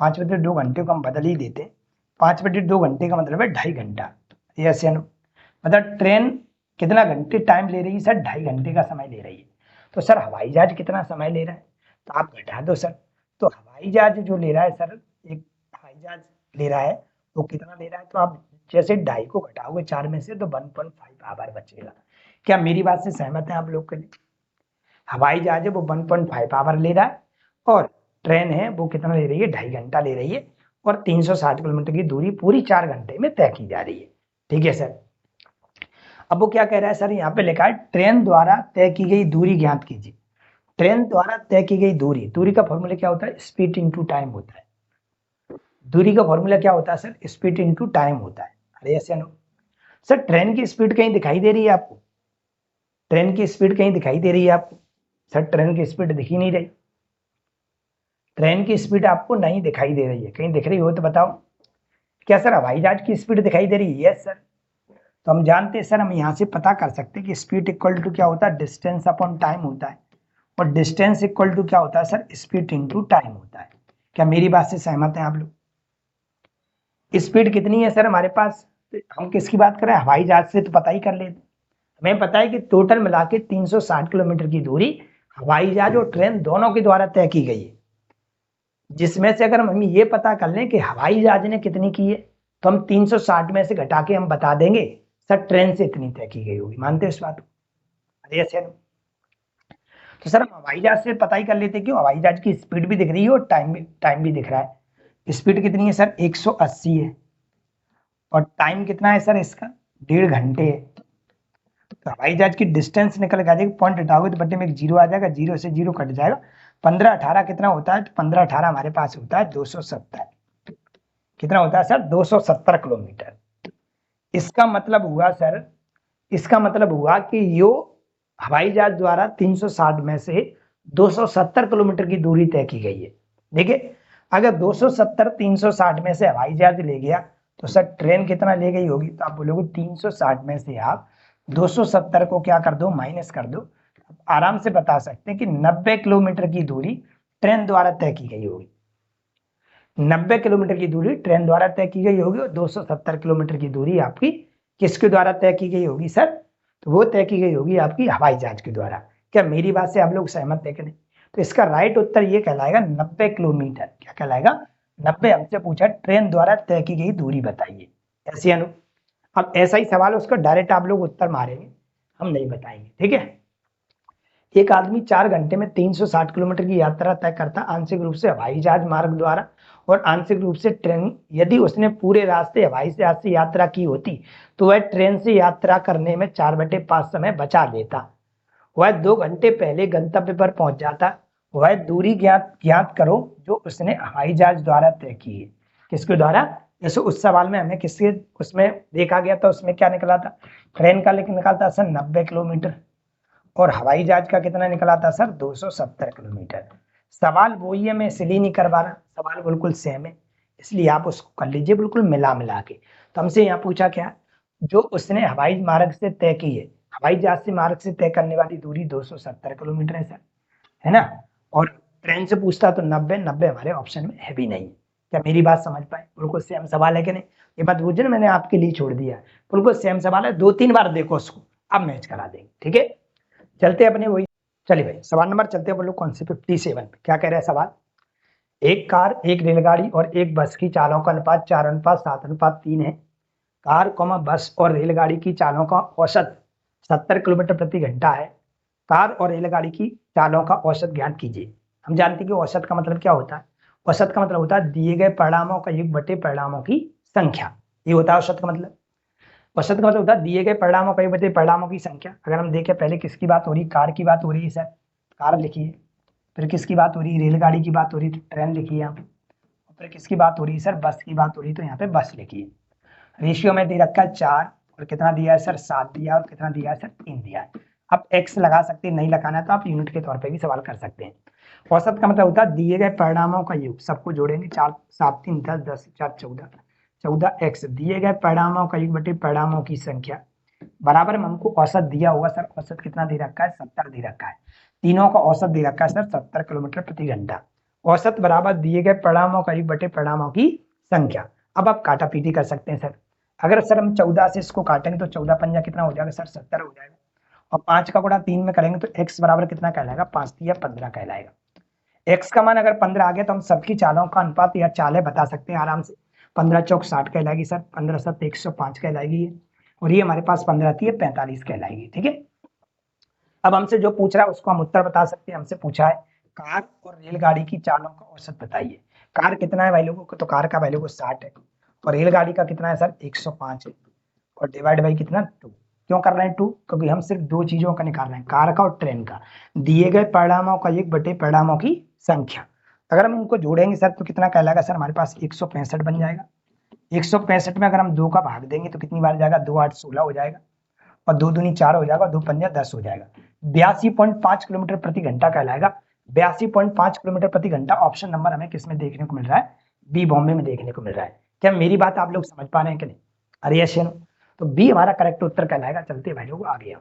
S1: 5/2 घंटे को हम बदल ही देते, 5/2 घंटे का मतलब है 2.5 घंटा। यस या नो, मतलब ट्रेन कितना घंटे टाइम ले रही है सर, 2.5 घंटे का समय ले रही है। तो सर हवाई जहाज कितना समय ले रहा है, तो आप घटा दो सर। तो हवाई जहाज जो ले रहा है सर, एक हवाई जहाज ले रहा है वो कितना ले रहा है, तो आप जैसे 2.5 को घटाओगे 4 में से तो 1.5 आवर बचेगा। क्या मेरी बात से सहमत है आप लोग के लिए? हवाई जहाज है वो 1.5 आवर ले रहा है, और ट्रेन है वो कितना ले रही है, 2.5 घंटा ले रही है, और 360 किलोमीटर की दूरी पूरी 4 घंटे में तय की जा रही है। ठीक है सर। अब वो क्या कह रहा है सर, यहाँ पे लिखा है ट्रेन द्वारा तय की गई दूरी ज्ञात कीजिए। ट्रेन द्वारा तय की गई दूरी, दूरी का फॉर्मूला क्या होता है, स्पीड इंटू टाइम होता है। दूरी का फॉर्मूला क्या होता है सर, स्पीड इंटू टाइम होता है। अरे यस या नो? सर ट्रेन की स्पीड कहीं दिखाई दे रही है आपको? ट्रेन की स्पीड कहीं दिखाई दे रही है आपको? सर ट्रेन की स्पीड दिख ही नहीं रही। ट्रेन की स्पीड आपको नहीं दिखाई दे रही है, कहीं दिख रही हो तो बताओ। क्या सर हवाई जहाज की स्पीड दिखाई दे रही है? Yes sir. तो हम जानते हैं सर, हम यहाँ से पता कर सकते हैं कि स्पीड इक्वल टू क्या होता है, डिस्टेंस अपॉन टाइम होता है, और डिस्टेंस इक्वल टू क्या होता है सर, स्पीड इनटू टाइम होता है। क्या मेरी बात से सहमत हैं आप लोग? स्पीड कितनी है सर हमारे पास, हम किसकी बात करें, हवाई जहाज से तो पता ही कर लेते। हमें पता है कि टोटल मिला के 360 किलोमीटर की दूरी हवाई जहाज और ट्रेन दोनों के द्वारा तय की गई है, जिसमें से अगर हम ये पता कर लें कि हवाई जहाज ने कितनी की है, तो हम 360 में से घटा के हम बता देंगे सर ट्रेन से इतनी तय की गई होगी। मानते हो इस बात को? अरे सर, तो सर हम हवाई जहाज से पता ही कर लेते, क्यों, हवाई जहाज की स्पीड भी दिख रही है और टाइम भी दिख रहा है। स्पीड कितनी है सर, 180 है, और टाइम कितना है सर इसका, 1.5 घंटे है। तो हवाई जहाज की डिस्टेंस निकल के आ जाएगी, पॉइंट हटाओगे तो बट्टे में एक जीरो आ जाएगा, जीरो से जीरो कट जाएगा, 15-18 कितना होता है, तो 15-18 हमारे पास होता है 270। कितना होता है सर, 270 किलोमीटर। इसका मतलब हुआ सर, इसका मतलब हुआ कि यो हवाई जहाज द्वारा 360 में से 270 किलोमीटर की दूरी तय की गई है। देखिए, अगर 270 360 में से हवाई जहाज ले गया, तो सर ट्रेन कितना ले गई होगी, तो आप बोलोगे 360 में से आप 270 को क्या कर दो, माइनस कर दो। आराम से बता सकते हैं कि 90 किलोमीटर की दूरी ट्रेन द्वारा तय की गई होगी। 90 किलोमीटर की दूरी ट्रेन द्वारा तय की गई होगी, और 270 किलोमीटर की दूरी आपकी किसके द्वारा तय की गई होगी सर, तो वो तय की गई होगी आपकी हवाई जहाज के द्वारा। क्या मेरी बात से आप लोग सहमत है कि नहीं? तो इसका राइट उत्तर ये कहलाएगा 90 किलोमीटर। क्या कहलाएगा, 90। हमसे पूछा ट्रेन द्वारा तय की गई दूरी बताइए, ऐसे अनु। अब ऐसा ही सवाल उसका डायरेक्ट आप लोग उत्तर मारेंगे, हम नहीं बताएंगे, ठीक है। एक आदमी 4 घंटे में 360 किलोमीटर की यात्रा तय करता, आंशिक रूप से हवाई जहाज मार्ग द्वारा और आंशिक रूप से ट्रेन। यदि उसने पूरे रास्ते हवाई जहाज से यात्रा की होती, तो वह ट्रेन से यात्रा करने में 4/5 समय बचा लेता। वह 2 घंटे पहले गंतव्य पर पहुंच जाता। वह दूरी ज्ञात करो जो उसने हवाई जहाज द्वारा तय की है। किसके द्वारा? जैसे उस सवाल में हमें किसके उसमें देखा गया था, उसमें क्या निकला था, ट्रेन का लेकिन निकला था सर 90 किलोमीटर, और हवाई जहाज का कितना निकला था सर, 270 किलोमीटर। सवाल वही है, मैं इसलिए नहीं करवा रहा, सवाल बिल्कुल सेम है, इसलिए आप उसको कर लीजिए बिल्कुल मिला मिला के। तो हमसे यहाँ पूछा क्या, जो उसने हवाई मार्ग से तय की है, हवाई जहाज से मार्ग से तय करने वाली दूरी 270 किलोमीटर है सर, है ना। और ट्रेन से पूछता तो 90 हमारे ऑप्शन में है भी नहीं। क्या मेरी बात समझ पाए? बिल्कुल सेम सवाल है कि नहीं? ये बात बुझे ना, मैंने आपके लिए छोड़ दिया, बिल्कुल सेम सवाल है, 2-3 बार देखो उसको, अब मैच करा देंगे, ठीक है। चलते अपने वही, चलिए भाई सवाल नंबर चलते हैं लोग कौन से 57 पे। क्या कह रहे हैं सवाल, एक कार, एक रेलगाड़ी और एक बस की चालों का अनुपात 4:7:3 है। कार कॉमा बस और रेलगाड़ी की चालों का औसत 70 किलोमीटर प्रति घंटा है। कार और रेलगाड़ी की चालों का औसत ज्ञात कीजिए। हम जानते हैं कि औसत का मतलब क्या होता है, औसत का मतलब होता है दिए गए परिणामों का योग बटे परिणामों की संख्या, ये होता है औसत का मतलब। औसत का मतलब होता है दिए गए परिणामों का योग बटे परिणामों की संख्या। अगर हम देखें, पहले किसकी बात हो रही, कार की बात हो रही है सर, कार लिखिए। फिर किसकी बात हो रही है, रेलगाड़ी की बात हो रही है, तो ट्रेन लिखिए यहाँ पे। फिर किसकी बात हो रही है सर, बस की बात हो रही है, तो यहाँ पे बस लिखिए। रेशियो में दे रखा है 4, और कितना दिया है सर, 7 दिया, और कितना दिया है सर, 3 दिया है। आप एक्स लगा सकते हैं, नहीं लगाना है तो आप यूनिट के तौर पे भी सवाल कर सकते हैं। औसत का मतलब होता है दिए गए परिणामों का योग, सबको जोड़ेंगे, 4 7 3 10 10 4 14 14 एक्स, दिए गए परिणामों का योग बटे परिणामों की संख्या, बराबर में हमको औसत दिया हुआ सर, औसत कितना दे रखा है, 70 दे रखा है। तीनों का औसत दे रखा है सर 70 किलोमीटर प्रति घंटा। औसत बराबर दिए गए परिणामों का योग बटे परिणामों की संख्या। अब आप काटा पीटी कर सकते हैं सर। अगर सर हम 14 से इसको काटेंगे तो 14 पंजा कितना हो जाएगा सर 70 हो जाएगा। और 5 का गुणा 3 में करेंगे तो x बराबर कितना कहलाएगा 5 या 15 कहलाएगा। x का मान अगर 15 आ गया तो हम सबकी चालों का अनुपात या चालें बता सकते हैं आराम से। 15 चौक 60 कहलाएगी सर, 15 7 105 कहलाएगी ये, और ये हमारे पास 15 थी 45 कहलाएगी। ठीक है, अब हमसे जो पूछ रहा है उसको हम उत्तर बता सकते हैं। हमसे पूछा है कार और रेलगाड़ी की चालों का औसत बताइए। कार कितना है भाई लोगों को, तो कार का वैल्यू 60 है, और रेलगाड़ी का कितना है सर 105 है, और डिवाइड बाई कितना 2। क्यों कर रहे हैं 2, क्योंकि हम सिर्फ दो चीजों का निकाल रहे हैं, कार का और ट्रेन का, दिए गए परिणामों का योग बटे परिणामों की संख्या। अगर हम इनको जोड़ेंगे सर तो कितना कहलाएगा सर हमारे पास 165 बन जाएगा। 165 में अगर हम 2 का भाग देंगे तो कितनी बार जाएगा, 2 8 16 हो जाएगा, और 2 दूनी 4 हो जाएगा, 2 पंजा 10 हो जाएगा। 82.5 किलोमीटर प्रति घंटा कहलाएगा। 82.5 किलोमीटर प्रति घंटा ऑप्शन नंबर हमें किसमें देखने को मिल रहा है, बी बॉम्बे में देखने को मिल रहा है। क्या मेरी बात आप लोग समझ पा रहे हैं कि नहीं, अरे यस या नो, तो बी हमारा करेक्ट उत्तर कहलाएगा। चलते भाई लोग आगे।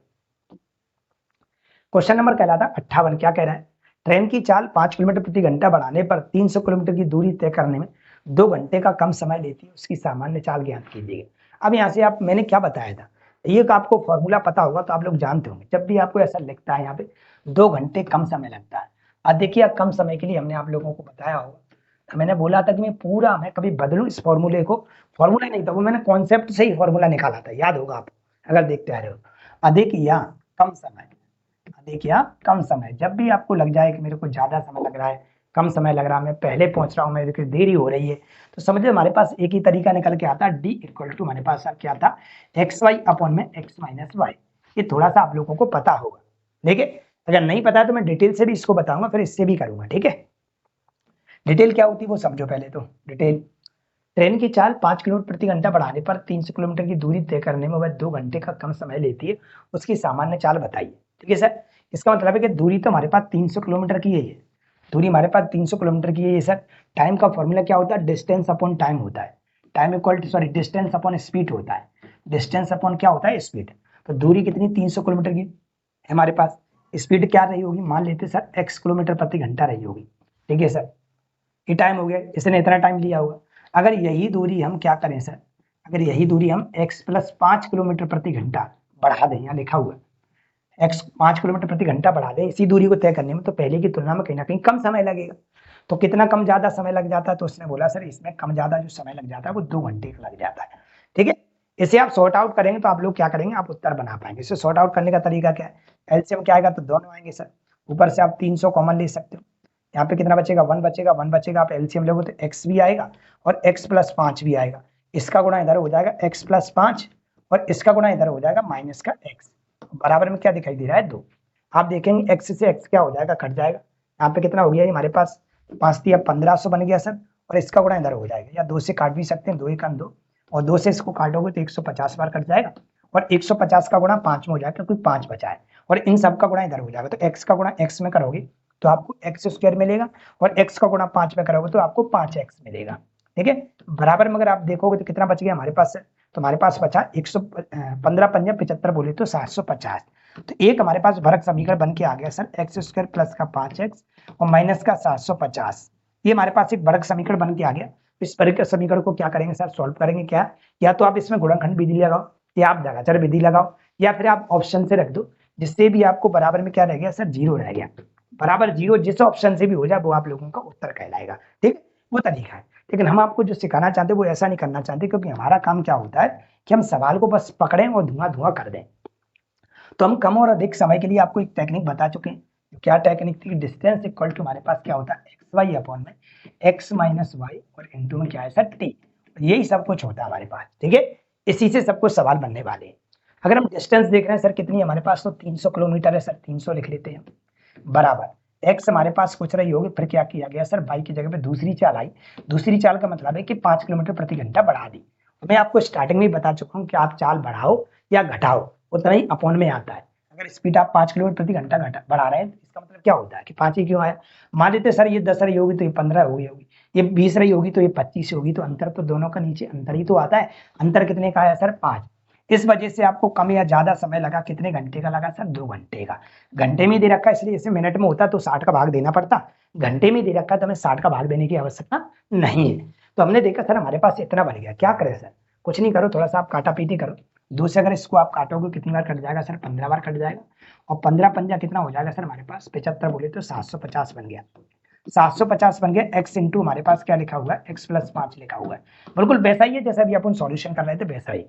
S1: क्वेश्चन नंबर कहलाता 58, क्या कह रहा है, ट्रेन की चाल 5 किलोमीटर प्रति घंटा बढ़ाने पर 300 किलोमीटर की दूरी तय करने में 2 घंटे का कम समय लेती है, उसकी सामान्य चाल ज्ञात कीजिए। अब यहाँ से आप, मैंने क्या बताया था, ये आपको फॉर्मूला पता होगा तो आप लोग जानते होंगे, जब भी आपको ऐसा लिखता है यहाँ पे 2 घंटे कम समय लगता है। अब देखिए कम समय के लिए हमने आप लोगों को बताया होगा, मैंने बोला था कि मैं पूरा मैं कभी बदलूं इस फॉर्मूले को, फॉर्मूला नहीं था वो, मैंने कॉन्सेप्ट से ही फॉर्मूला निकाला था, याद होगा आप अगर देखते आ रहे हो। अधिक या कम समय, अधिक या कम समय, जब भी आपको लग जाए कि मेरे को ज्यादा समय लग रहा है, कम समय लग रहा है, मैं पहले पहुंच रहा हूँ, मेरे को देरी हो रही है, तो समझिए हमारे पास एक ही तरीका निकल के आता, डी इक्वल टू हमारे पास क्या था, एक्स वाई अपॉन में एक्स माइनस वाई। ये थोड़ा सा आप लोगों को पता होगा, देखिए अगर नहीं पता है तो मैं डिटेल से भी इसको बताऊंगा, फिर इससे भी करूंगा। ठीक है, डिटेल क्या होती है वो समझो पहले। तो डिटेल, ट्रेन की चाल 5 किलोमीटर प्रति घंटा बढ़ाने पर 300 किलोमीटर की दूरी तय करने में वह 2 घंटे का कम समय लेती है, उसकी सामान्य चाल बताइए। ठीक है सर, इसका मतलब है कि दूरी तो हमारे पास 300 किलोमीटर की है, ये दूरी हमारे पास 300 किलोमीटर की है। ये सर टाइम का फॉर्मूला क्या होता है, डिस्टेंस अपॉन टाइम होता है, time equal to sorry distance upon speed होता है, डिस्टेंस अपॉन क्या होता है स्पीड। तो दूरी कितनी 300 किलोमीटर की है हमारे पास, स्पीड क्या रही होगी, मान लेते सर x किलोमीटर प्रति घंटा रही होगी। ठीक है सर, ये टाइम हो गया, इसने इतना टाइम लिया होगा। अगर यही दूरी हम क्या करें सर, अगर यही दूरी हम x प्लस 5 किलोमीटर प्रति घंटा बढ़ा दें, यहाँ लिखा हुआ है x 5 किलोमीटर प्रति घंटा बढ़ा दें इसी दूरी को तय करने में, तो पहले की तुलना में कहीं ना कहीं कम समय लगेगा। तो कितना कम ज्यादा समय लग जाता है, तो उसने बोला सर इसमें कम ज्यादा जो समय लग जाता है वो 2 घंटे का लग जाता है। ठीक है, इसे आप सॉर्ट आउट करेंगे तो आप लोग क्या करेंगे, आप उत्तर बना पाएंगे। इसे सॉर्ट आउट करने का तरीका क्या है, एलसीएम क्या आएगा, तो दोनों आएंगे सर, ऊपर से आप 300 कॉमन ले सकते हो, यहाँ पे कितना बचेगा 1 बचेगा, 1 बचेगा, आप एलसीएम लोगे तो x भी आएगा और x प्लस 5 भी आएगा, इसका गुणा इधर हो जाएगा x प्लस 5 और इसका गुणा इधर हो जाएगा माइनस का x, बराबर में क्या दिखाई दे रहा है 2। आप देखेंगे x से x क्या हो जाएगा, कट जाएगा, यहाँ पे कितना हो गया हमारे पास 5 या 1500 बन गया सर, और इसका गुणा इधर हो जाएगा, या 2 से काट भी सकते हैं, 2 1 2, और 2 से इसको काटोगे तो 150 बार कट जाएगा, और 150 का गुणा 5 में हो जाएगा क्योंकि 5 बचा है, और इन सब का गुणा इधर हो जाएगा, तो x का गुणा x में करोगे तो आपको एक्स स्क्वायर मिलेगा, और x का गुणा 5 में करोगे तो आपको 5x मिलेगा। ठीक है, बराबर में अगर आप देखोगे तो कितना बच गया हमारे पास, तो हमारे पास बचा 115 पंजा 75 बोले तो 750। तो एक हमारे पास भरक समीकरण बन के आ गया सर, एक्स स्क्वायर प्लस का 5x और माइनस का 750, ये हमारे पास एक भरक समीकरण बन के आ गया। इस भरक समीकरण को क्या करेंगे सर, सॉल्व करेंगे क्या, या तो आप इसमें गुणनखंड विधि लगाओ, या आप लगातार विधि लगाओ, या फिर आप ऑप्शन से रख दो, जिससे भी आपको बराबर में क्या रह गया सर, 0 रह गया, बराबर 0 जिस ऑप्शन से भी हो जाए वो आप लोगों का उत्तर कहलाएगा। ठीक है, वो तरीका है, लेकिन हम आपको जो सिखाना चाहते हैं वो ऐसा नहीं करना चाहते, क्योंकि हमारा काम क्या होता है कि हम सवाल को बस पकड़ें और धुआं धुआं कर दें। तो हम कम और अधिक समय के लिए आपको एक टेक्निक बता चुके हैं, क्या टेक्निक थी, डिस्टेंस इक्वल टू हमारे पास क्या होता है एक्स वाई अपॉन में एक्स माइनस वाई और इंटू में क्या है सर टी, यही सब कुछ होता है हमारे पास। ठीक है, इसी से सब कुछ सवाल बनने वाले हैं। अगर हम डिस्टेंस देख रहे हैं सर कितनी हमारे पास, तो 300 किलोमीटर है सर, 300 लिख लेते हैं, बराबर x हमारे पास कुछ रही होगी, फिर क्या किया गया सर y की जगह पे दूसरी चाल आई, दूसरी चाल का मतलब है कि 5 किलोमीटर प्रति घंटा बढ़ा दी। मैं आपको स्टार्टिंग में बता चुका हूँ कि आप चाल बढ़ाओ या घटाओ उतना ही अपॉन में आता है। अगर स्पीड आप 5 किलोमीटर प्रति घंटा बढ़ा रहे हैं तो इसका मतलब क्या होता है कि 5 ही क्यों आया, मान लेते सर ये 10 रही होगी तो ये 15 हो गई होगी, ये 20 रही होगी तो ये 25 होगी, तो अंतर तो दोनों का नीचे अंतर ही तो आता है, अंतर कितने का आया सर 5। इस वजह से आपको कम या ज्यादा समय लगा, कितने घंटे का लगा सर 2 घंटे का, घंटे में दे रखा है इसलिए, इसे मिनट में होता तो 60 का भाग देना पड़ता, घंटे में दे रखा है तो हमें 60 का भाग देने की आवश्यकता नहीं है। तो हमने देखा सर हमारे पास इतना बन गया, क्या करें सर, कुछ नहीं करो, थोड़ा सा आप काटा पीटी करो। 2 से अगर इसको आप काटोगे कितनी बार कट जाएगा सर? 15 बार कट जाएगा। और 15 पंजा कितना हो जाएगा सर हमारे पास? 75 बोले तो 750 बन गया। 750 बन गया। x इंटू हमारे पास क्या लिखा हुआ है? x प्लस 5 लिखा हुआ है। बिल्कुल वैसा ही है जैसा अभी अपन सॉल्यूशन कर रहे थे, वैसा ही।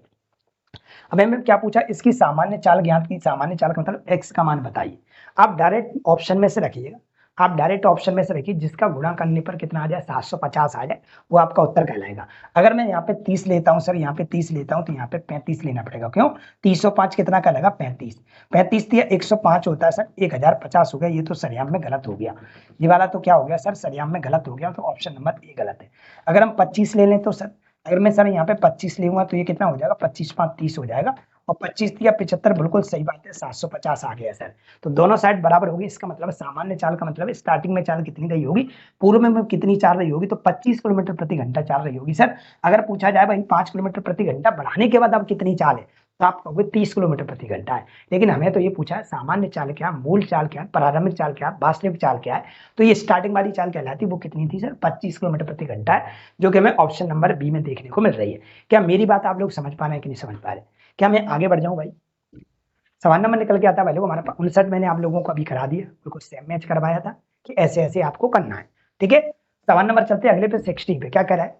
S1: अब हमें क्या पूछा? इसकी सामान्य चाल ज्ञात की। सामान्य चाल का मतलब x का मान बताइए। आप डायरेक्ट ऑप्शन में से रखिएगा, आप डायरेक्ट ऑप्शन में से रखिए, जिसका गुणा करने पर कितना आ जाए? 750 आ जाए, वो आपका उत्तर कहलाएगा। अगर मैं यहाँ पे 30 लेता हूँ सर, यहाँ पे 30 लेता हूँ, तो यहाँ पे 35 लेना पड़ेगा। क्यों? 305 कितना कहलाएगा? 35। 35 दिया 105 होता है सर, 1050 हो गया। ये तो सरेआम में गलत हो गया, ये वाला तो क्या हो गया सर? सरेआम में गलत हो गया, तो ऑप्शन नंबर ए गलत है। अगर हम 25 ले लें तो सर, अगर मैं सर यहाँ पे 25 लूंगा तो ये कितना हो जाएगा? 25 5 30 हो जाएगा। और 25 दिया 75, बिल्कुल सही बात है, 750 आ गया सर। तो दोनों साइड बराबर होगी। इसका मतलब सामान्य चाल का मतलब स्टार्टिंग में चाल कितनी रही होगी, पूर्व में कितनी चाल रही होगी? तो 25 किलोमीटर प्रति घंटा चाल रही होगी सर। अगर पूछा जाए भाई 5 किलोमीटर प्रति घंटा बढ़ाने के बाद अब कितनी चाल है, तो आप कहोगे 30 किलोमीटर प्रति घंटा है। लेकिन हमें तो ये पूछा है सामान्य चाल क्या, मूल चाल क्या, प्रारंभिक चाल क्या, वास्तविक चाल क्या है। तो ये स्टार्टिंग वाली चाल कहलाती है, वो कितनी थी सर? 25 किलोमीटर प्रति घंटा है, जो कि हमें ऑप्शन नंबर बी में देखने को मिल रही है। क्या मेरी बात आप लोग समझ पा रहे हैं कि नहीं समझ पा रहे? क्या मैं आगे बढ़ जाऊं भाई? सवाल नंबर निकल के आता है भाई लोग हमारे पास 59, मैंने आप लोगों को अभी करा दिया, बिल्कुल सेम मैच करवाया था कि ऐसे ऐसे आपको करना है। ठीक है, सवाल नंबर चलते अगले पे 60 पे। क्या कह रहा है?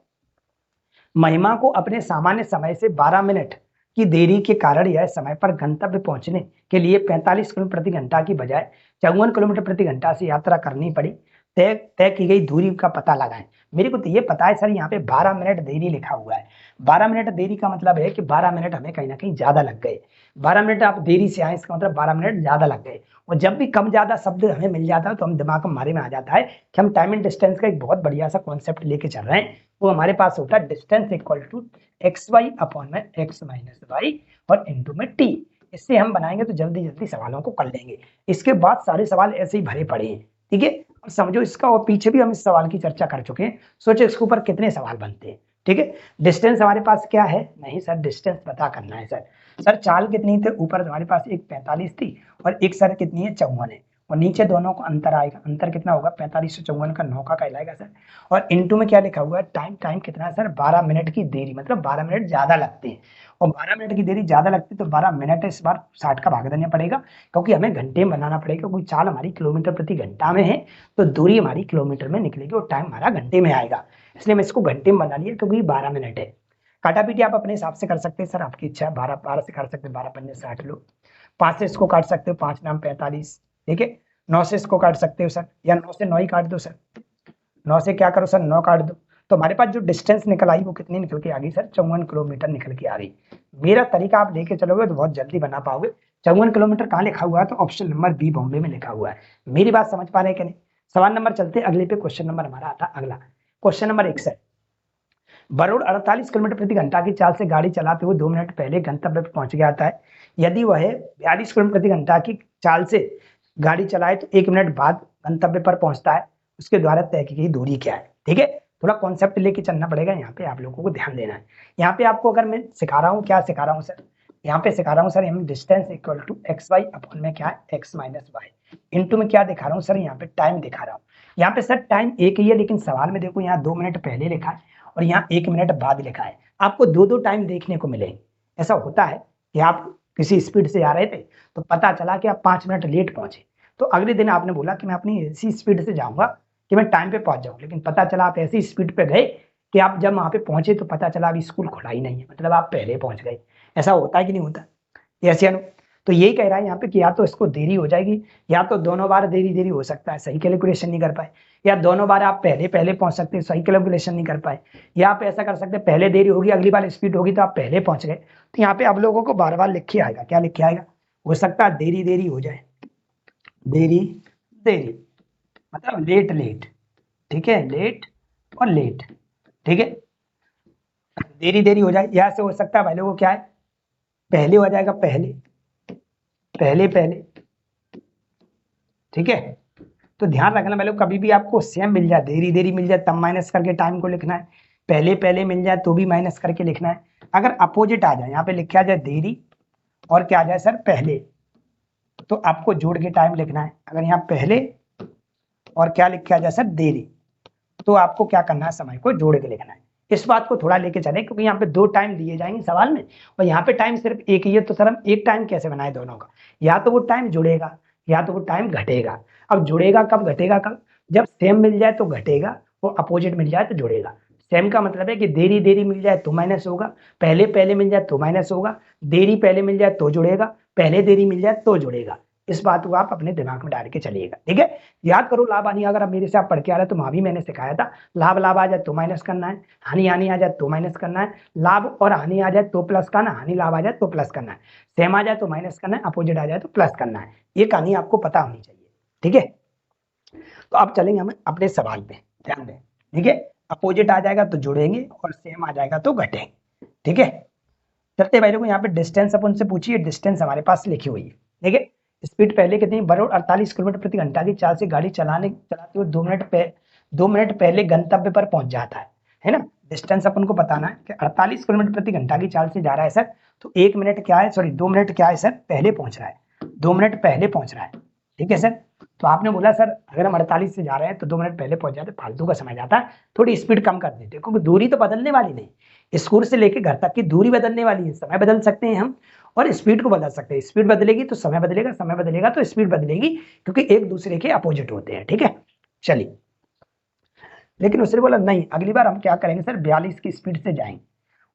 S1: महिमा को अपने सामान्य समय से 12 मिनट की देरी के कारण यह समय पर गंतव्य पहुंचने के लिए 45 किलोमीटर प्रति घंटा की बजाय 54 किलोमीटर प्रति घंटा से यात्रा करनी पड़ी। तय तय की गई दूरी का पता लगाएं। मेरे को तो ये पता है सर, यहाँ पे 12 मिनट देरी लिखा हुआ है। 12 मिनट देरी का मतलब है कि 12 मिनट हमें कहीं ना कहीं ज्यादा लग गए। 12 मिनट आप देरी से आए, इसका मतलब 12 मिनट ज्यादा लग गए। और जब भी कम ज्यादा शब्द हमें मिल जाता है तो हम दिमाग हमारे में आ जाता है कि हम टाइम एंड डिस्टेंस का एक बहुत बढ़िया सा कॉन्सेप्ट लेके चल रहे हैं। वो हमारे पास होता है distance equal to x y upon में एक्स माइनस वाई और इंटू में टी। इससे हम बनाएंगे तो जल्दी जल्दी सवालों को कर लेंगे। इसके बाद सारे सवाल ऐसे ही भरे पड़े हैं। ठीक है, और समझो इसका, और पीछे भी हम इस सवाल की चर्चा कर चुके हैं। सोचो इसके ऊपर कितने सवाल बनते हैं। ठीक है, डिस्टेंस हमारे पास क्या है? नहीं सर, डिस्टेंस पता करना है सर। सर चाल कितनी थे? ऊपर हमारे पास एक 45 थी और एक सर कितनी है? 54 है। और नीचे दोनों को अंतर आएगा, अंतर कितना होगा? 45 से 54 का 9 का कहलाएगा सर। और इनटू में क्या लिखा हुआ है? टाइम। टाइम कितना है सर? 12 मिनट की देरी, मतलब 12 मिनट ज्यादा लगते हैं। और 12 मिनट की देरी ज्यादा लगती है तो 12 मिनट इस बार 60 का भाग देना पड़ेगा, क्योंकि हमें घंटे में बनाना पड़ेगा। क्योंकि चाल हमारी किलोमीटर प्रति घंटा में है, तो दूरी हमारी किलोमीटर में निकलेगी और टाइम हमारा घंटे में आएगा। इसलिए मैं इसको घंटे में बना लिया, क्योंकि 12 मिनट है। काटा पीटी आप अपने हिसाब से कर सकते हैं सर, आपकी इच्छा है। 12 12 से काट सकते हैं, 12 पंजे 60 लो। 5 से इसको काट सकते हो, 5 नाम 45। ठीक है, 9 से इसको काट सकते हो सर, या 9 से 9 ही काट दो सर। 9 से क्या करो सर? 9 काट दो। तो हमारे पास जो डिस्टेंस निकल आई वो कितनी निकल के आ गई सर? 54 किलोमीटर निकल के आ गई। मेरा तरीका आप लेके चलोगे तो बहुत जल्दी बना पाओगे। 54 किलोमीटर कहाँ लिखा हुआ है? तो ऑप्शन नंबर बी बॉम्बे में लिखा हुआ है। मेरी बात समझ पा रहे हैं कि नहीं? सवाल नंबर चलते अगले पे। क्वेश्चन नंबर हमारा आता अगला, क्वेश्चन नंबर 61। बरूड 48 किलोमीटर प्रति घंटा की चाल से गाड़ी चलाते हुए 2 मिनट पहले गंतव्य पर पहुंच गया है। यदि वह 42 किलोमीटर प्रति घंटा की चाल से गाड़ी चलाए तो 1 मिनट बाद गंतव्य पर पहुंचता है, उसके द्वारा तय की गई दूरी क्या है? ठीक है, थोड़ा कॉन्सेप्ट लेके चलना पड़ेगा। यहाँ पे आप लोगों को ध्यान देना है। यहाँ पे आपको अगर मैं सिखा रहा हूँ, क्या सिखा रहा हूँ सर? यहाँ पे सिखा रहा हूँ सर, हम distance equal to x y upon में क्या है? X minus Y. इंटू में क्या दिखा रहा हूँ सर? यहाँ पे टाइम दिखा रहा हूँ। यहाँ पे सर टाइम एक ही है, लेकिन सवाल में देखो यहाँ 2 मिनट पहले लिखा है और यहाँ 1 मिनट बाद लिखा है। आपको दो दो टाइम देखने को मिले। ऐसा होता है कि आप किसी स्पीड से आ रहे थे तो पता चला कि आप 5 मिनट लेट पहुंचे, तो अगले दिन आपने बोला कि मैं अपनी ऐसी स्पीड से जाऊंगा कि मैं टाइम पे पहुंच जाऊं, लेकिन पता चला आप ऐसी स्पीड पे गए कि आप जब वहां पे पहुंचे तो पता चला अभी स्कूल खुला ही नहीं है, मतलब आप पहले पहुंच गए। ऐसा होता है कि नहीं होता? ऐसे अनु, तो यही कह रहा है यहाँ पे कि या तो इसको देरी हो जाएगी, या तो दोनों बार देरी देरी हो सकता है, सही कैलकुलेशन नहीं कर पाए, या दोनों बार आप पहले पहले पहुंच सकते हैं, सही कैलकुलेशन नहीं कर पाए, या आप ऐसा कर सकते हैं पहले देरी होगी अगली बार स्पीड होगी तो आप पहले पहुंच गए। तो यहाँ पे आप लोगों को बार बार लिखे आएगा, क्या लिखे आएगा? हो सकता है देरी देरी हो जाए, देरी देरी मतलब लेट लेट। ठीक है, लेट और लेट। ठीक है, देरी देरी हो जाए, यहाँ से हो सकता है भाई लोगों क्या है? पहले हो जाएगा, पहले पहले पहले। ठीक है, तो ध्यान रखना भाई लोग, कभी भी आपको सेम मिल जाए, देरी देरी मिल जाए तब माइनस करके टाइम को लिखना है, पहले पहले मिल जाए तो भी माइनस करके लिखना है। अगर अपोजिट आ जाए, यहाँ पे लिखा जाए देरी और क्या आ जाए सर? पहले, तो आपको जोड़ के टाइम लिखना है। अगर यहाँ पहले और क्या लिखा जाए सर? देरी, तो आपको क्या करना है? समय को जोड़ के लिखना है। इस बात को थोड़ा लेके चले, क्योंकि यहाँ पे 2 टाइम दिए जाएंगे सवाल में और यहाँ पे टाइम सिर्फ एक ही है, तो सर हम एक टाइम कैसे बनाए दोनों का? या तो वो टाइम जुड़ेगा या तो वो टाइम घटेगा। अब जुड़ेगा कब, घटेगा कब? जब सेम मिल जाए तो घटेगा, वो अपोजिट मिल जाए तो जुड़ेगा। सेम का मतलब है कि देरी देरी मिल जाए तो माइनस होगा, पहले पहले मिल जाए तो माइनस होगा, देरी पहले मिल जाए तो जुड़ेगा, पहले देरी मिल जाए तो जुड़ेगा। इस बात को आप अपने दिमाग में डाल के चलिएगा, ठीक है। याद करो लाभ हानि, अगर आप मेरे से आप पढ़ के आ रहे तो वहां भी मैंने सिखाया था, लाभ लाभ आ जाए तो माइनस करना है, हानि हानि आ जाए तो माइनस करना है, लाभ और हानि आ जाए तो प्लस करना है, हानि लाभ आ जाए तो प्लस करना है, सेम आ जाए तो माइनस करना है, अपोजिट आ जाए तो प्लस करना है। ये कहानी आपको पता होनी चाहिए, ठीक है। तो अब चलेंगे हम अपने सवाल पे, ध्यान दें, ठीक है। अपोजिट आ जाएगा तो जुड़ेंगे और सेम आ जाएगा तो घटेंगे, ठीक है। चलते भाई लोग, यहाँ पे डिस्टेंस अपन से पूछिए, डिस्टेंस हमारे पास लिखी हुई है, ठीक है। स्पीड पहले कितनी, 48 किलोमीटर प्रति घंटा की चाल से गाड़ी चलाते हुए 2 मिनट पहले गंतव्य पर पहुंच जाता है ना। डिस्टेंस अपन को बताना है कि 48 किलोमीटर प्रति घंटा की चाल से जा रहा है सर, तो 1 मिनट क्या है, सॉरी 2 मिनट क्या है सर, पहले पहुंच रहा है, 2 मिनट पहले पहुंच रहा है, ठीक है सर। तो आपने बोला सर अगर हम 48 से जा रहे हैं तो 2 मिनट पहले पहुंच जाते, फालतू का समय जाता है, थोड़ी स्पीड कम कर देते, क्योंकि दूरी तो बदलने वाली नहीं, स्कूल से लेके घर तक की दूरी बदलने वाली है, समय बदल सकते हैं हम और स्पीड को बदल सकते हैं। स्पीड बदलेगी तो समय बदलेगा, समय बदलेगा तो स्पीड बदलेगी, क्योंकि एक दूसरे के अपोजिट होते हैं, ठीक है। चलिए, लेकिन उसने बोला नहीं, अगली बार हम क्या करेंगे सर, 42 की स्पीड से जाएंगे।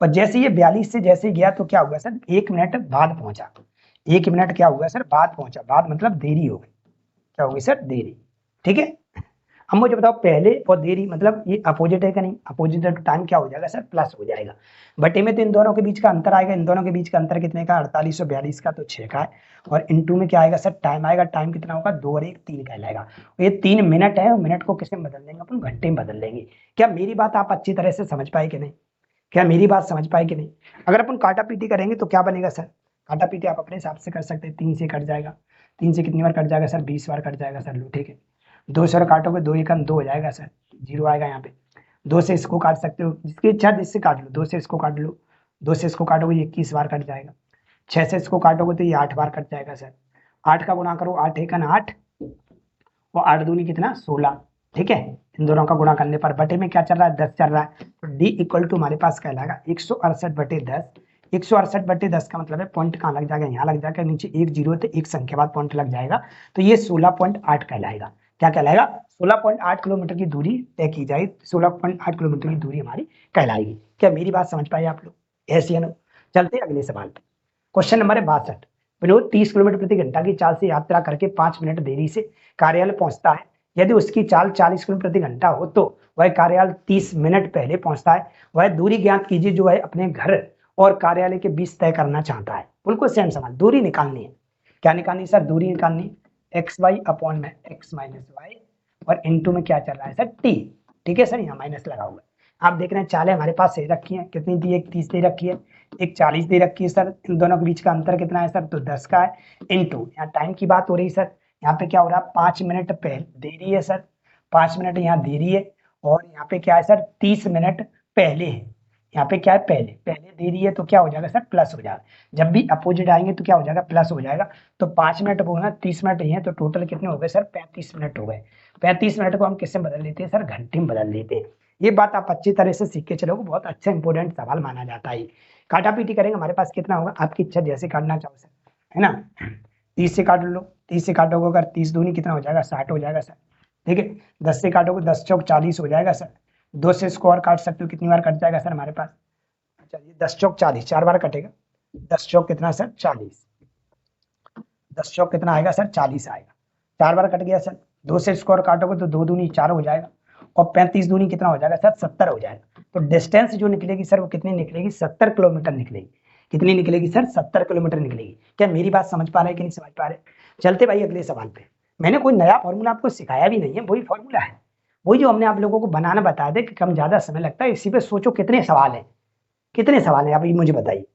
S1: और जैसे ये 42 से जैसे गया तो क्या हुआ सर, 1 मिनट बाद पहुंचा, 1 मिनट क्या हुआ सर, बाद पहुंचा, बाद मतलब देरी हो गई, क्या होगी सर, देरी, ठीक है। अब मुझे बताओ पहले और देरी मतलब ये अपोजिट है कि नहीं, अपोजिट है तो टाइम क्या हो जाएगा सर, प्लस हो जाएगा। बटे में तो इन दोनों के बीच का अंतर आएगा, इन दोनों के बीच का अंतर कितने का, 48 और 42 का, तो 6 का है। और इनटू में क्या आएगा सर, टाइम आएगा, टाइम कितना होगा, 2 और 1 3 कहलाएगा। ये 3 मिनट है और मिनट को किसमें बदल देंगे अपन, घंटे में बदल देंगे। क्या मेरी बात आप अच्छी तरह से समझ पाए कि नहीं, क्या मेरी बात समझ पाए कि नहीं? अगर अपन काटा पीटी करेंगे तो क्या बनेगा सर, काटा पीटी आप अपने हिसाब से कर सकते हैं, 3 से कट जाएगा, 3 से कितनी बार कट जाएगा सर, 20 बार कट जाएगा सर, लो ठीक है। 2 से काटोगे, 2 एकम 2 हो जाएगा सर, 0 आएगा यहाँ पे। 2 से इसको काट सकते हो, जिसकी इच्छा जिससे काट लो, 2 से इसको काट लो, 2 से इसको काटोगे 21 बार कट जाएगा। 6 से इसको काटोगे तो ये 8 बार कट जाएगा सर। 8 का गुणा करो, 8 एकन 8 और 8 दूनी कितना, 16, ठीक है। इन दोनों का गुणा करने पर बटे में क्या चल रहा है, 10 चल रहा है, तो डी इक्वल टू हमारे पास कहलाएगा 168/10। 168/10 का मतलब है पॉइंट कहाँ लग जाएगा, यहाँ लग जाएगा, नीचे एक जीरो तो एक संख्या बाद पॉइंट लग जाएगा, तो ये 16.8 कहलाएगा। क्या कहलाएगा, 16.8 किलोमीटर की दूरी तय की जाए, 16.8 किलोमीटर की दूरी हमारी कहलाएगी। क्या मेरी बात समझ पाए आप लोग, ऐसी है ना। चलते अगले सवाल पे, क्वेश्चन नंबर 62। विनोद 30 किलोमीटर प्रति घंटा की चाल से यात्रा करके 5 मिनट देरी से कार्यालय पहुंचता है। यदि उसकी चाल 40 किलोमीटर प्रति घंटा हो तो वह कार्यालय 30 मिनट पहले पहुंचता है। वह दूरी ज्ञात कीजिए जो वह अपने घर और कार्यालय के बीच तय करना चाहता है। बिल्कुल सेम सवाल, दूरी निकालनी है। क्या निकालनी है सर, दूरी निकालनी, एक्स वाई अपॉन में एक्स माइनस वाई और इनटू में क्या चल रहा है सर, टी, ठीक है सर, यहाँ माइनस लगा हुआ है। आप देख रहे हैं चालें हमारे पास सही रखी है, कितनी दी, एक 30 दे रखी है, एक 40 दे रखी है सर। इन दोनों के बीच का अंतर कितना है सर, तो 10 का है। इनटू यहाँ टाइम की बात हो रही सर, यहाँ पे क्या हो रहा है, 5 मिनट पहले देरी है सर, 5 मिनट यहाँ देरी है, और यहाँ पे क्या है सर, 30 मिनट पहले है। यहाँ पे क्या है, पहले पहले देरी है तो क्या हो जाएगा सर, प्लस हो जाएगा। जब भी अपोजिट आएंगे तो क्या हो जाएगा, प्लस हो जाएगा। तो 5 मिनट बोलना, 30 मिनट ही है, तो टोटल कितने हो गए सर, 35 मिनट हो गए। 35 मिनट को हम किससे बदल लेते हैं सर, घंटे में बदल लेते हैं। ये बात आप अच्छी तरह से सीख के चलोगे, बहुत अच्छा इंपोर्टेंट सवाल माना जाता है। काटा पीटी करेंगे, हमारे पास कितना होगा, आपकी इच्छा जैसे काटना चाहो सर, है ना। 30 से काट लो, 30 से काटोगे अगर 30 दूनी कितना हो जाएगा, 60 हो जाएगा सर, ठीक है। 10 से काटोगे 10 चौक 40 हो जाएगा सर। 2 से इसको और काट सकते हो, कितनी बार कट जाएगा सर हमारे पास, चलिए 10 चौक 40, 4 बार कटेगा। 10 चौक कितना सर, 40, 10 चौक कितना आएगा सर, 40 आएगा, 4 बार कट गया सर। 2 से स्क्वायर काटोगे तो 2 दूनी 4 हो जाएगा, और 35 दूनी कितना हो जाएगा सर, 70 हो जाएगा। तो डिस्टेंस जो निकलेगी सर वो कितनी निकलेगी, 70 किलोमीटर निकलेगी। कितनी निकलेगी सर, 70 किलोमीटर निकलेगी। क्या मेरी बात समझ पा रहे कि नहीं समझ पा रहे? चलते भाई अगले सवाल पे। मैंने कोई नया फॉर्मूला आपको सिखाया भी नहीं है, वही फॉर्मूला है, वही जो हमने आप लोगों को बनाना बताया था कि कम ज्यादा समय लगता है। इसी पे सोचो कितने सवाल है, कितने सवाल है आप ये मुझे बताइए।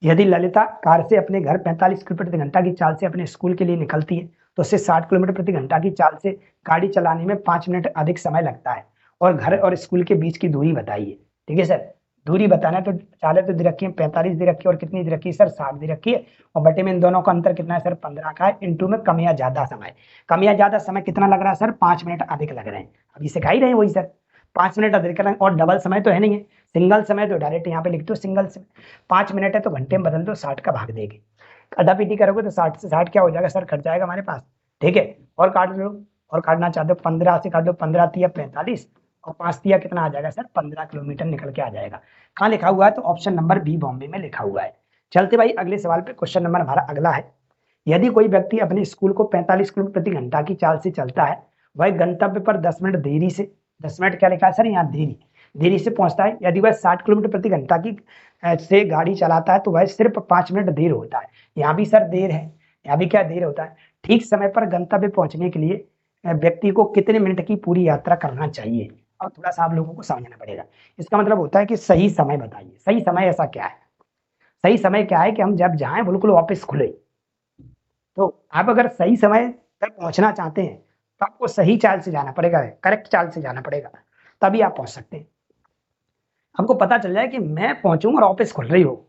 S1: यदि ललिता कार से अपने घर 45 किलोमीटर प्रति घंटा की चाल से अपने स्कूल के लिए निकलती है तो उसे 60 किलोमीटर प्रति घंटा की चाल से गाड़ी चलाने में 5 मिनट अधिक समय लगता है, और घर और स्कूल के बीच की दूरी बताइए। ठीक है सर, दूरी बताना है तो चालें तो दे रखी है, 45 दे रखी है, और कितनी दे रखी है सर, 60 दे रखी है। और बटे में इन दोनों का अंतर कितना है सर, 15 का है। इनटू में कम या ज्यादा समय, कम या ज्यादा समय कितना लग रहा है सर, 5 मिनट अधिक लग रहे हैं। अभी सिखा ही रहे हैं वही सर, 5 मिनट अधिक करेंगे, और डबल समय तो है नहीं है, सिंगल समय तो डायरेक्ट यहाँ पे लिख दो सिंगल समय। 5 मिनट है तो घंटे में बदल दो, 60 का भाग देंगे। आधा पीटी करोगे तो 60 से 60 क्या हो जाएगा सर, कट जाएगा हमारे पास। ठीक है, और काट लो, और काटना चाहते हो 15 से काट लो, 15 तिया 45 और 5 तिया कितना आ जाएगा सर, 15 किलोमीटर निकल के आ जाएगा। कहाँ लिखा हुआ है, तो ऑप्शन नंबर बी बॉम्बे में लिखा हुआ है। चलते भाई अगले सवाल पे। क्वेश्चन नंबर हमारा अगला है, यदि कोई व्यक्ति अपने स्कूल को 45 किलोमीटर प्रति घंटा की चाल से चलता है, वह गंतव्य पर 10 मिनट देरी से, 10 मिनट क्या लिखा है सर यहाँ, देरी, देरी से पहुंचता है। यदि वह 60 किलोमीटर प्रति घंटा की से गाड़ी चलाता है तो वह सिर्फ 5 मिनट देर होता है। यहाँ भी सर देर है, यहाँ भी क्या देर होता है। ठीक समय पर गंतव्य पहुंचने के लिए व्यक्ति को कितने मिनट की पूरी यात्रा करना चाहिए। और थोड़ा सा आप लोगों को समझना पड़ेगा। इसका मतलब होता है कि सही समय बताइए, सही समय ऐसा क्या है। सही समय क्या है कि हम जब जाएं बिल्कुल ऑफिस खुले, तो आप अगर सही समय तक पहुंचना चाहते हैं तो आपको सही चाल से जाना पड़ेगा, करेक्ट चाल से जाना पड़ेगा, तभी आप पहुंच सकते हैं। हमको पता चल जाए कि मैं पहुंचूंगा और ऑफिस खुल रही हो,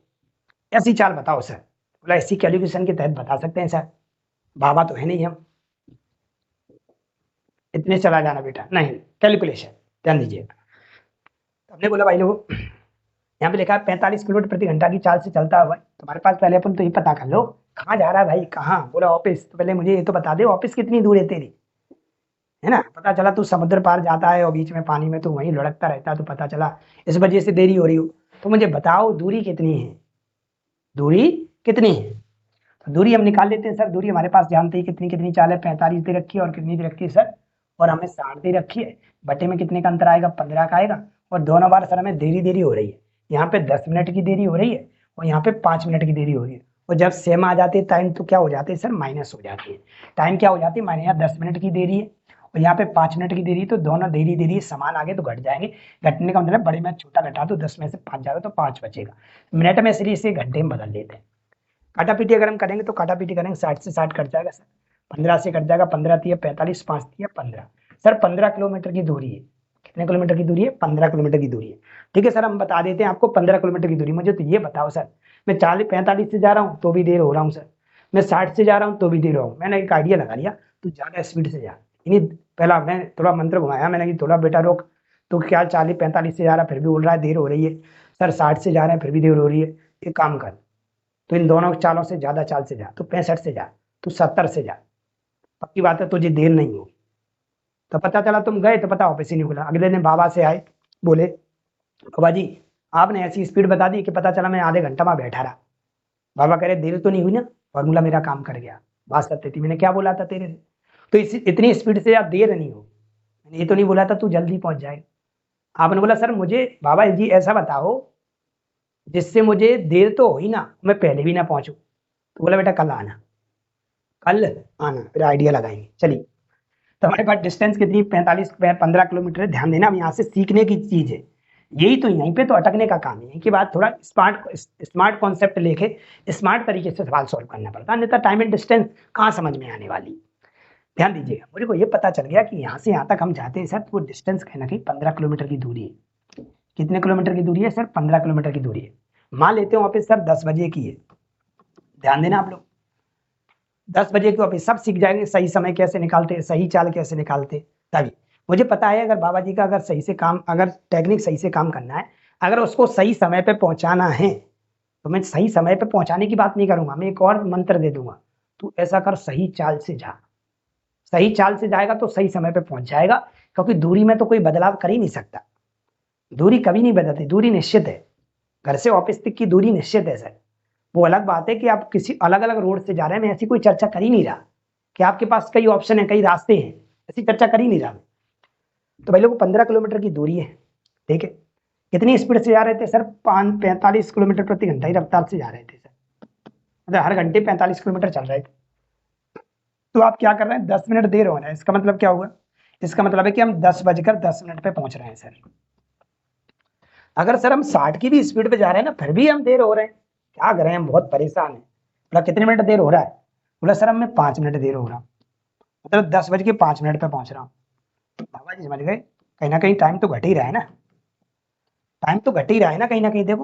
S1: ऐसी चाल बताओ सर। बोला ऐसी कैलकुलेशन के तहत बता सकते हैं सर, बाबा तो है नहीं हम, इतने चला जाना बेटा नहीं, कैलकुलेशन ध्यान दीजिए। हमने बोला भाई लोग, यहाँ पे लिखा है 45 किलोमीटर प्रति घंटा की चाल से चलता हुआ। तुम्हारे पास पहले अपन तो ये पता कर लो कहाँ जा रहा है भाई, कहाँ। बोला ऑफिस, तो पहले मुझे ये तो बता दे ऑफिस कितनी दूर है तेरी, है ना। पता चला तू समुद्र पार जाता है और बीच में पानी में तू वहीं लुढ़कता रहता है, तो पता चला इस वजह से देरी हो रही हो। तो मुझे बताओ दूरी कितनी है, दूरी कितनी है। तो दूरी हम निकाल लेते हैं सर। दूरी हमारे पास जानते ही कितनी कितनी चाल है, 45 दे रखी है और कितनी दे रखी है सर, और हमें 60 दे रखी है। बटे में कितने का अंतर आएगा, 15 का आएगा। और दोनों बार सर हमें देरी देरी हो रही है, यहाँ पे 10 मिनट की देरी हो रही है और यहाँ पे 5 मिनट की देरी हो रही है। और जब सेम आ जाते हैं टाइम तो क्या हो जाते हैं सर, माइनस हो जाती है। टाइम क्या हो जाती है, माइनस, यहाँ 10 मिनट की देरी है और यहाँ पे 5 मिनट की देरी, तो दोनों देरी देरी समान आगे तो घट जाएंगे। घटने का मतलब बड़े में छोटा घटा तो 10 में से 5 जाएगा तो 5 बचेगा। मिनट में सीरीज से घंटे में बदल लेते हैं। काटा पीटी अगर हम करेंगे तो काटा पीटी करेंगे, 60 से 60 कट जाएगा सर, 15 से कट जाएगा, 15 तिया 45, 5 तिया 15। सर 15 किलोमीटर की दूरी है। कितने किलोमीटर की दूरी है, 15 किलोमीटर की दूरी है। ठीक है सर, हम बता देते हैं आपको 15 किलोमीटर की दूरी। मुझे तो ये बताओ सर, मैं 45 से जा रहा हूँ तो भी देर हो रहा हूँ सर, मैं 60 से जा रहा हूँ तो भी देर हो रहा हूँ। मैंने एक आइडिया लगा लिया, तू ज्यादा स्पीड से जा। पहला मैं थोड़ा मंत्र घुमाया, मैंने कि थोड़ा बेटा रोक, तो क्या 40-45 से जा रहा है फिर भी बोल रहा है देर हो रही है। सर 60 से जा रहे हैं फिर भी देर हो रही है। एक काम कर, तो इन दोनों चालों से ज्यादा चाल से जा, तो 65 से जा, तू 70 से जा, पक्की बात है तुझे देर नहीं होगी। तो पता चला तुम गए तो पता ऑफिस ही नहीं खुला। अगले दिन बाबा से आए, बोले बाबा जी आपने ऐसी स्पीड बता दी कि पता चला मैं आधे घंटा में बैठा रहा। बाबा कह रहे देर तो नहीं हुई ना, फॉर्मूला मेरा काम कर गया। बात सत्य थी, मैंने क्या बोला था तेरे से, तो इतनी स्पीड से यार देर नहीं हो, मैंने ये तो नहीं बोला था तू जल्दी पहुंच जाएगा। आपने बोला सर मुझे बाबा जी ऐसा बताओ जिससे मुझे देर तो हो ही ना, मैं पहले भी ना पहुंचू। तो बोला बेटा कल आना, कल आना, फिर आइडिया लगाएंगे। चलिए, तो हमारे पास डिस्टेंस कितनी, 15 किलोमीटर है। ध्यान देना, अब यहाँ से सीखने की चीज है यही, तो यहीं पे तो अटकने का काम है। यहीं की बात थोड़ा स्मार्ट कॉन्सेप्ट लेके स्मार्ट तरीके से सवाल सॉल्व करना पड़ता है, अन्यथा टाइम एंड डिस्टेंस कहाँ समझ में आने वाली। ध्यान दीजिएगा, मुझे को ये पता चल गया कि यहाँ से यहाँ तक हम जाते हैं सर, तो वो डिस्टेंस कहीं ना कहीं 15 किलोमीटर की दूरी है। कितने किलोमीटर की दूरी है सर, 15 किलोमीटर की दूरी है। मान लेते हैं ऑफिस सर 10 बजे की है। ध्यान देना आप लोग, 10 बजे के ऑफिस, सब सीख जाएंगे सही समय कैसे निकालते, सही चाल कैसे निकालते। तभी मुझे पता है अगर बाबा जी का अगर सही से काम, अगर टेक्निक सही से काम करना है, अगर उसको सही समय पे पहुंचाना है, तो मैं सही समय पे पहुंचाने की बात नहीं करूंगा, मैं एक और मंत्र दे दूंगा, तू ऐसा कर सही चाल से जा। सही चाल से जाएगा तो सही समय पे पहुंच जाएगा, क्योंकि दूरी में तो कोई बदलाव कर ही नहीं सकता। दूरी कभी नहीं बदलती, दूरी निश्चित है। घर से ऑफिस तक की दूरी निश्चित है सर। वो अलग बात है कि आप किसी अलग अलग रोड से जा रहे हैं, मैं ऐसी कोई चर्चा कर ही नहीं रहा कि आपके पास कई ऑप्शन है, कई रास्ते हैं, ऐसी चर्चा कर ही नहीं रहा। तो भाई लोग 15 किलोमीटर की दूरी है, ठीक है। कितनी स्पीड से जा रहे थे सर, 45 किलोमीटर प्रति घंटा ही रफ्तार से जा रहे थे सर, मतलब हर घंटे 45 किलोमीटर चल रहे थे। तो आप क्या कर रहे हैं, 10 मिनट देर हो रहा है। इसका मतलब क्या हुआ, इसका मतलब है कि हम 10:10 पे पहुंच रहे हैं सर। अगर सर हम 60 की भी स्पीड पे जा रहे हैं ना, फिर भी हम देर हो रहे हैं, क्या करें, हम बहुत परेशान हैं। बोला कितने मिनट देर हो रहा है, बोला सर हमें 5 मिनट देर हो रहा हूँ, मतलब 10:05 पे पहुंच रहा हूँ। बाबा जी समझ गए, कहीं ना कहीं टाइम तो घट ही रहा है ना, टाइम तो घट ही रहा है ना कहीं ना कहीं। देखो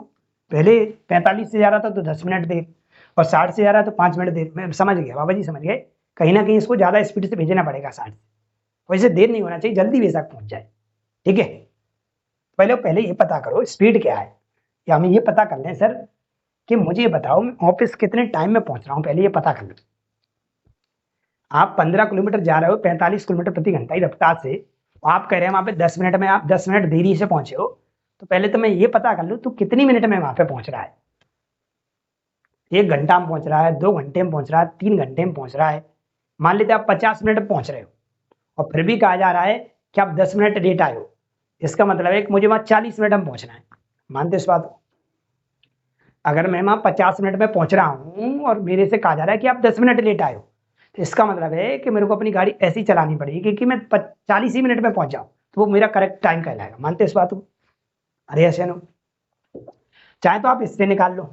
S1: पहले 45 से जा रहा था तो 10 मिनट देर, और 60 से जा रहा है तो 5 मिनट देर। मैं समझ गया, बाबा जी समझ गए, कहीं ना कहीं इसको ज्यादा स्पीड से भेजना पड़ेगा 60 से, वैसे देर नहीं होना चाहिए, जल्दी बेशक पहुंच जाए। ठीक है, पहले ये पता करो स्पीड क्या है, या हम ये पता कर लें सर कि मुझे ये बताओ मैं ऑफिस कितने टाइम में पहुंच रहा हूँ, पहले ये पता कर लो। आप 15 किलोमीटर जा रहे हो 45 किलोमीटर प्रति घंटा की रफ्तार से, आप कह रहे हैं वहां पे 10 मिनट में, आप 10 मिनट देरी से पहुंचे हो, तो पहले तो मैं ये पता कर लूँ तू कितनी मिनट में वहां पे पहुंच रहा है। 1 घंटा में पहुंच रहा है, 2 घंटे में पहुंच रहा है, 3 घंटे में पहुंच रहा है। मान लेते आप 50 मिनट में पहुंच रहे हो और फिर भी कहा जा रहा है कि आप 10 मिनट लेट आए हो, इसका मतलब है कि मुझे वहां 40 मिनट में पहुंचना है। मानते इस बात को? अगर मैं वहां 50 मिनट में पहुंच रहा हूं और मेरे से कहा जा रहा है कि आप 10 मिनट लेट आए हो, तो इसका मतलब है कि मेरे को अपनी गाड़ी ऐसी चलानी पड़ेगी कि मैं 40 ही मिनट में पहुंच जाऊं, तो वो मेरा करेक्ट टाइम कहलाएगा। मानते इस बात को? अरे ऐसे नो, चाहे तो आप इससे निकाल लो,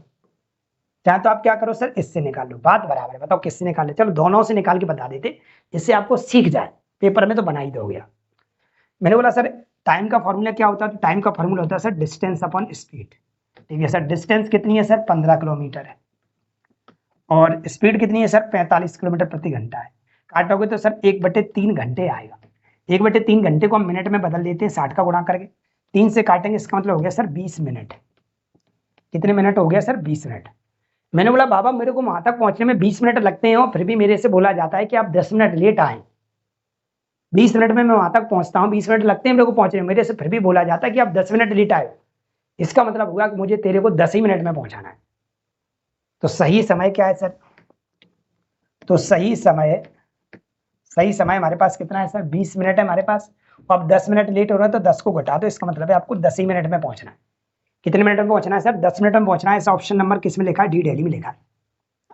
S1: चाहे तो आप क्या करो सर, इससे निकाल लो, बात बराबर है। बताओ किससे निकाल ले? चलो दोनों से निकाल के बता देते, इससे आपको सीख जाए, पेपर में तो बना ही दोगे। मैंने बोला सर टाइम का फॉर्मूला क्या होता है, तो टाइम का फॉर्मूला होता है सर डिस्टेंस अपॉन स्पीड। ठीक है सर, डिस्टेंस कितनी है सर? 15 किलोमीटर है, और स्पीड कितनी है सर? 45 किलोमीटर प्रति घंटा है। काटोगे तो सर 1/3 घंटे आएगा। 1/3 घंटे को हम मिनट में बदल देते हैं 60 का गुणा करके, 3 से काटेंगे, इसका मतलब हो गया सर 20 मिनट। कितने मिनट हो गया सर? 20 मिनट। मैंने बोला बाबा मेरे को वहां तक पहुंचने में 20 मिनट लगते हैं और फिर भी मेरे से बोला जाता है कि आप 10 मिनट लेट आए। 20 मिनट में मैं वहां तक पहुंचता हूँ, 20 मिनट लगते हैं मेरे को पहुंचने में, मेरे से फिर भी बोला जाता है कि आप 10 मिनट लेट आए। इसका मतलब हुआ कि मुझे तेरे को 10 ही मिनट में पहुंचाना है। तो सही समय क्या है सर? तो सही समय हमारे पास कितना है सर? 20 मिनट है हमारे पास। अब 10 मिनट लेट हो रहा है तो 10 को घटा दो, इसका मतलब है आपको 10 ही मिनट में पहुंचना है। कितने मिनट में पहुंचना है सर? 10 मिनट में पहुंचना है। ऐसा ऑप्शन नंबर किस में लिखा है? डी दिल्ली में लिखा है।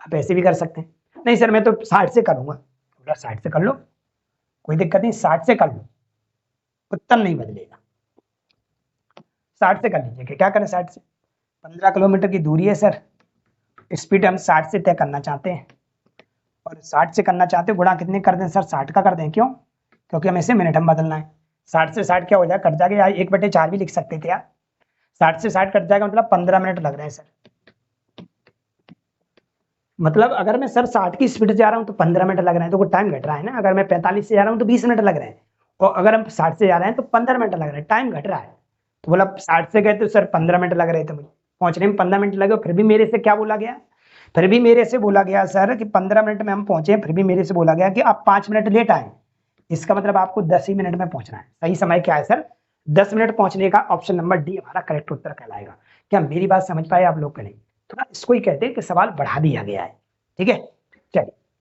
S1: आप ऐसे भी कर सकते हैं। नहीं सर मैं तो 60 से करूंगा, 60 से कर लो, कोई दिक्कत नहीं, 60 से कर लो, उत्तर नहीं बदलेगा। 60 से कर लीजिए। क्या करें 60 से? 15 किलोमीटर की दूरी है सर, स्पीड हम 60 से तय करना चाहते हैं, और 60 से करना चाहते हैं, गुणा कितने कर दें सर? 60 का कर दें। क्यों? क्योंकि हमें इसे मिनट में बदलना है। 60 से 60 क्या हो जाएगा? कट जाएगा, या 1/4 भी लिख सकते थे यार। 60 से 60 कट जाएगा, मतलब 15 मिनट लग रहे हैं सर। मतलब अगर मैं सर 60 की स्पीड से जा रहा हूं तो 15 मिनट लग रहे हैं, तो वो टाइम घट रहा है ना। अगर मैं 45 से जा रहा हूं तो 20 मिनट लग रहे हैं, और अगर हम 60 से जा रहे हैं तो 15 मिनट लग रहे हैं, टाइम घट रहा है। तो बोला 60 से गए तो सर 15 मिनट लग रहे थे, मुझे पहुंचने में 15 मिनट लगे, फिर भी मेरे से क्या बोला गया? फिर भी मेरे से बोला गया सर कि 15 मिनट में हम पहुंचे, फिर भी मेरे से बोला गया कि आप 5 मिनट लेट आए। इसका मतलब आपको 10 ही मिनट में पहुंचना है। सही समय क्या है सर? 10 मिनट पहुंचने का। ऑप्शन नंबर डी हमारा करेक्ट उत्तर कहलाएगा। क्या मेरी बात समझ पाए आप लोग? का नहीं, थोड़ा इसको ही कहते हैं कि सवाल बढ़ा दिया गया है। ठीक है, चलिए